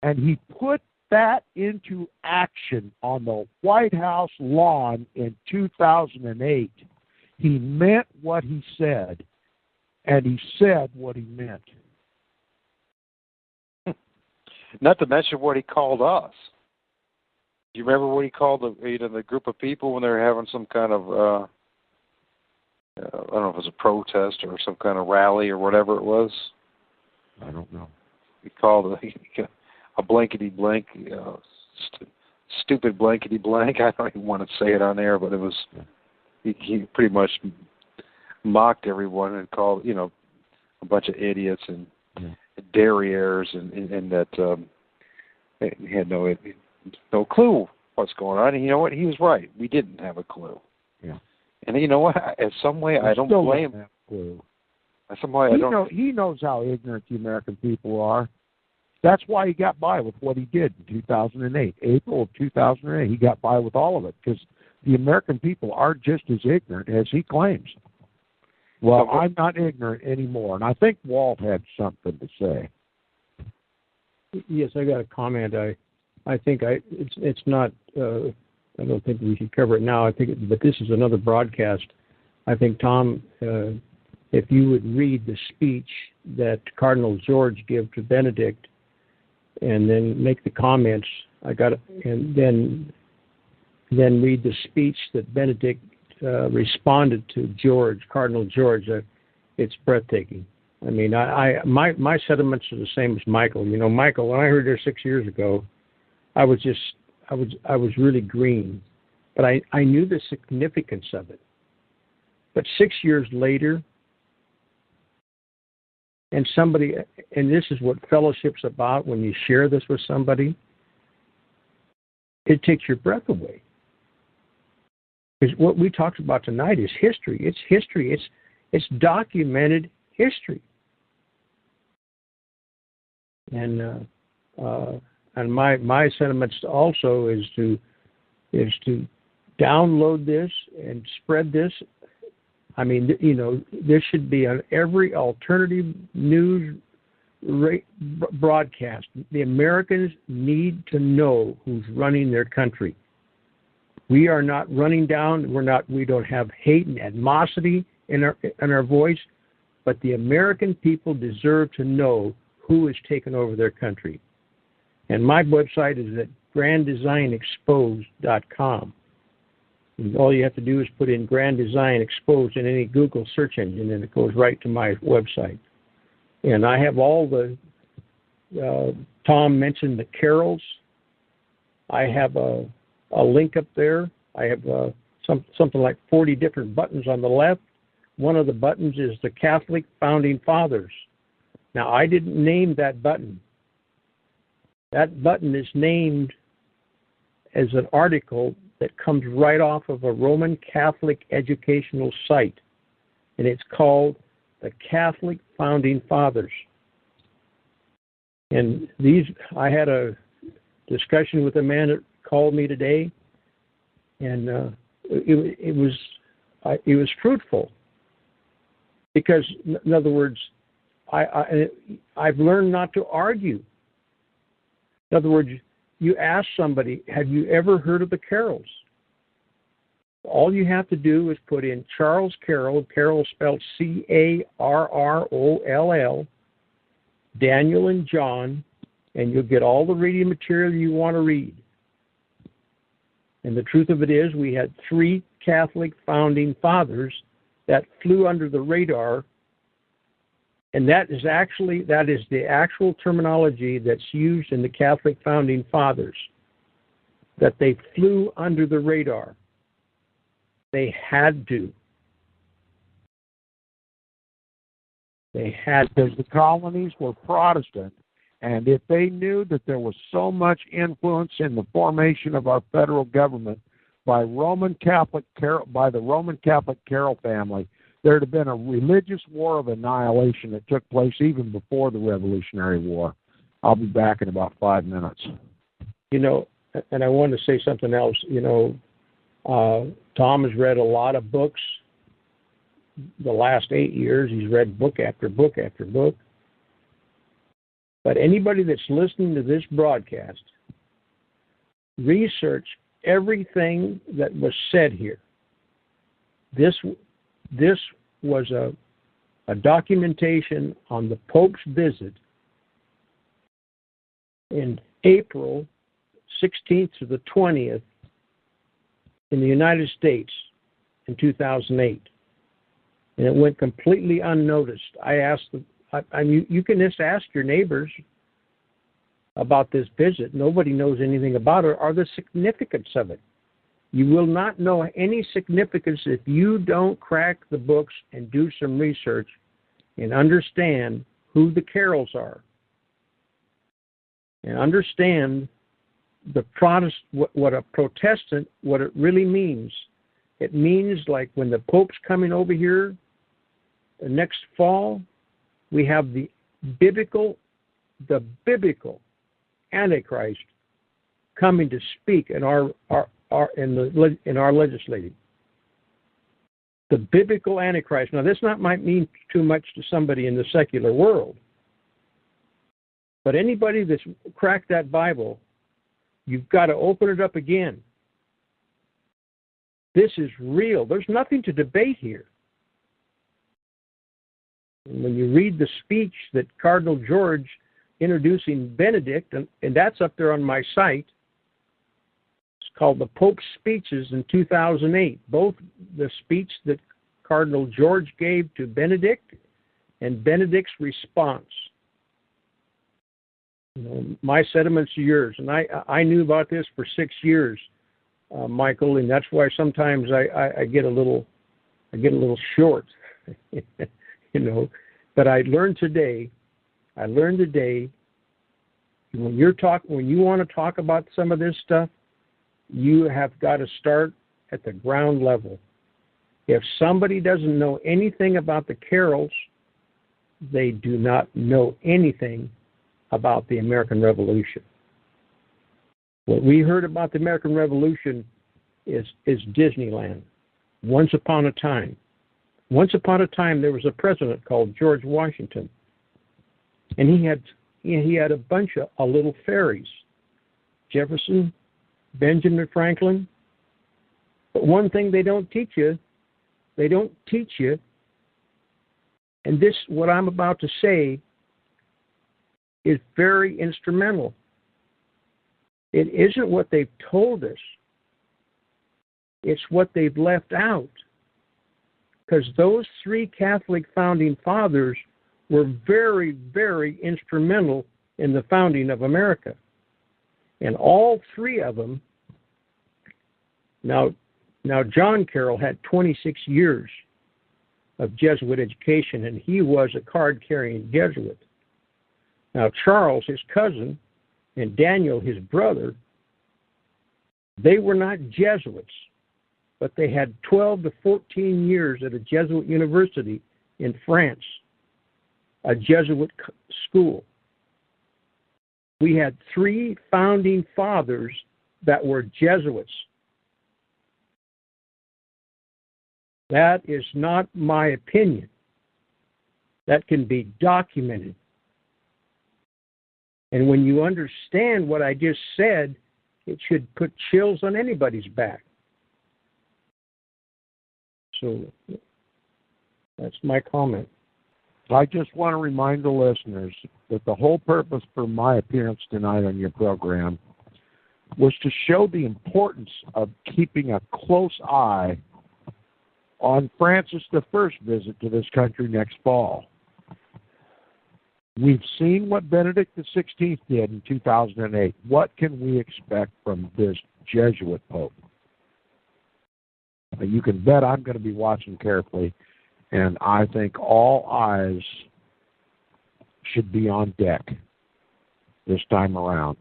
And he put that into action on the White House lawn in 2008. He meant what he said, and he said what he meant. Not to mention what he called us. Do you remember what he called the group of people when they were having some kind of, I don't know if it was a protest or some kind of rally or whatever it was? I don't know. He called a blankety-blank, stupid blankety-blank. I don't even want to say it on air, but it was, he pretty much mocked everyone and called, a bunch of idiots and derrieres and that he had no clue what's going on. And you know what? He was right. We didn't have a clue. Yeah. And you know what? In some way, I don't blame him. He knows how ignorant the American people are. That's why he got by with what he did in 2008. April of 2008, he got by with all of it because the American people are just as ignorant as he claims. Well, I'm not ignorant anymore, and I think Walt had something to say. Yes, I got a comment. I think it's not. I don't think we should cover it now. But this is another broadcast. I think, Tom, if you would read the speech that Cardinal George gave to Benedict, and then make the comments. And then read the speech that Benedict responded to Cardinal George. It's breathtaking. I mean, my sentiments are the same as Michael. You know, Michael, when I heard this 6 years ago, I was really green, but I knew the significance of it. But 6 years later, and this is what fellowship's about, when you share this with somebody, it takes your breath away. Because what we talked about tonight is history. It's history. It's documented history. And my sentiments also is to download this and spread this. I mean, you know, this should be on every alternative news broadcast. The Americans need to know who's running their country. We are not running down. We don't have hate and animosity in our voice, but the American people deserve to know who has taken over their country. And my website is at granddesignexposed.com. And all you have to do is put in Grand Design Exposed in any Google search engine, and it goes right to my website. And I have all the, Tom mentioned the carols. I have a link up there. I have something like 40 different buttons on the left. One of the buttons is the Catholic Founding Fathers. Now, I didn't name that button. That button is named as an article that comes right off of a Roman Catholic educational site, and it's called the Catholic Founding Fathers. And I had a discussion with a man that called me today, and it was fruitful, because, in other words, I've learned not to argue. In other words, you ask somebody, have you ever heard of the carols? All you have to do is put in Charles Carroll, Carroll spelled Carroll, Daniel and John, and you'll get all the reading material you want to read. And the truth of it is, we had 3 Catholic founding fathers that flew under the radar. And that is the actual terminology that's used in the Catholic Founding Fathers, that they flew under the radar. They had to. They had to. Because the colonies were Protestant, and if they knew that there was so much influence in the formation of our federal government by the Roman Catholic Carroll family, there'd have been a religious war of annihilation that took place even before the Revolutionary War. I'll be back in about 5 minutes. You know, and I wanted to say something else. You know, Tom has read a lot of books. The last 8 years, he's read book after book after book. But anybody that's listening to this broadcast, research everything that was said here. This was a documentation on the Pope's visit in April 16th to the 20th in the United States in 2008. And it went completely unnoticed. I asked you can just ask your neighbors about this visit. Nobody knows anything about it or the significance of it. You will not know any significance if you don't crack the books and do some research and understand who the Carrolls are. And understand what a Protestant, what it really means. It means, like, when the Pope's coming over here next fall, we have the biblical Antichrist coming to speak in our our legislative. The biblical Antichrist. Now, this might mean too much to somebody in the secular world, but anybody that's cracked that Bible, you've got to open it up again. This is real. There's nothing to debate here. And when you read the speech that Cardinal George introducing Benedict, and that's up there on my site, it's called the Pope's Speeches in 2008. Both the speech that Cardinal George gave to Benedict and Benedict's response. My sentiments are yours. And I knew about this for 6 years, Michael, and that's why sometimes I get a little short, But I learned today. When you want to talk about some of this stuff, you have got to start at the ground level. If somebody doesn't know anything about the carols, they do not know anything about the American Revolution. What we heard about the American Revolution is Disneyland. Once upon a time, there was a president called George Washington, and he had a bunch of little fairies, Jefferson, Benjamin Franklin. But one thing they don't teach you, and this, what I'm about to say, is very instrumental. It isn't what they've told us. It's what they've left out. Because those three Catholic founding fathers were very, very instrumental in the founding of America. And all three of them, now John Carroll had 26 years of Jesuit education, and he was a card-carrying Jesuit. Now Charles, his cousin, and Daniel, his brother, they were not Jesuits, but they had 12 to 14 years at a Jesuit university in France, a Jesuit school. We had three founding fathers that were Jesuits. That is not my opinion. That can be documented. And when you understand what I just said, it should put chills on anybody's back. So that's my comment. I just want to remind the listeners that the whole purpose for my appearance tonight on your program was to show the importance of keeping a close eye on Francis I's visit to this country next fall. We've seen what Benedict XVI did in 2008. What can we expect from this Jesuit Pope? You can bet I'm going to be watching carefully, and I think all eyes should be on deck this time around.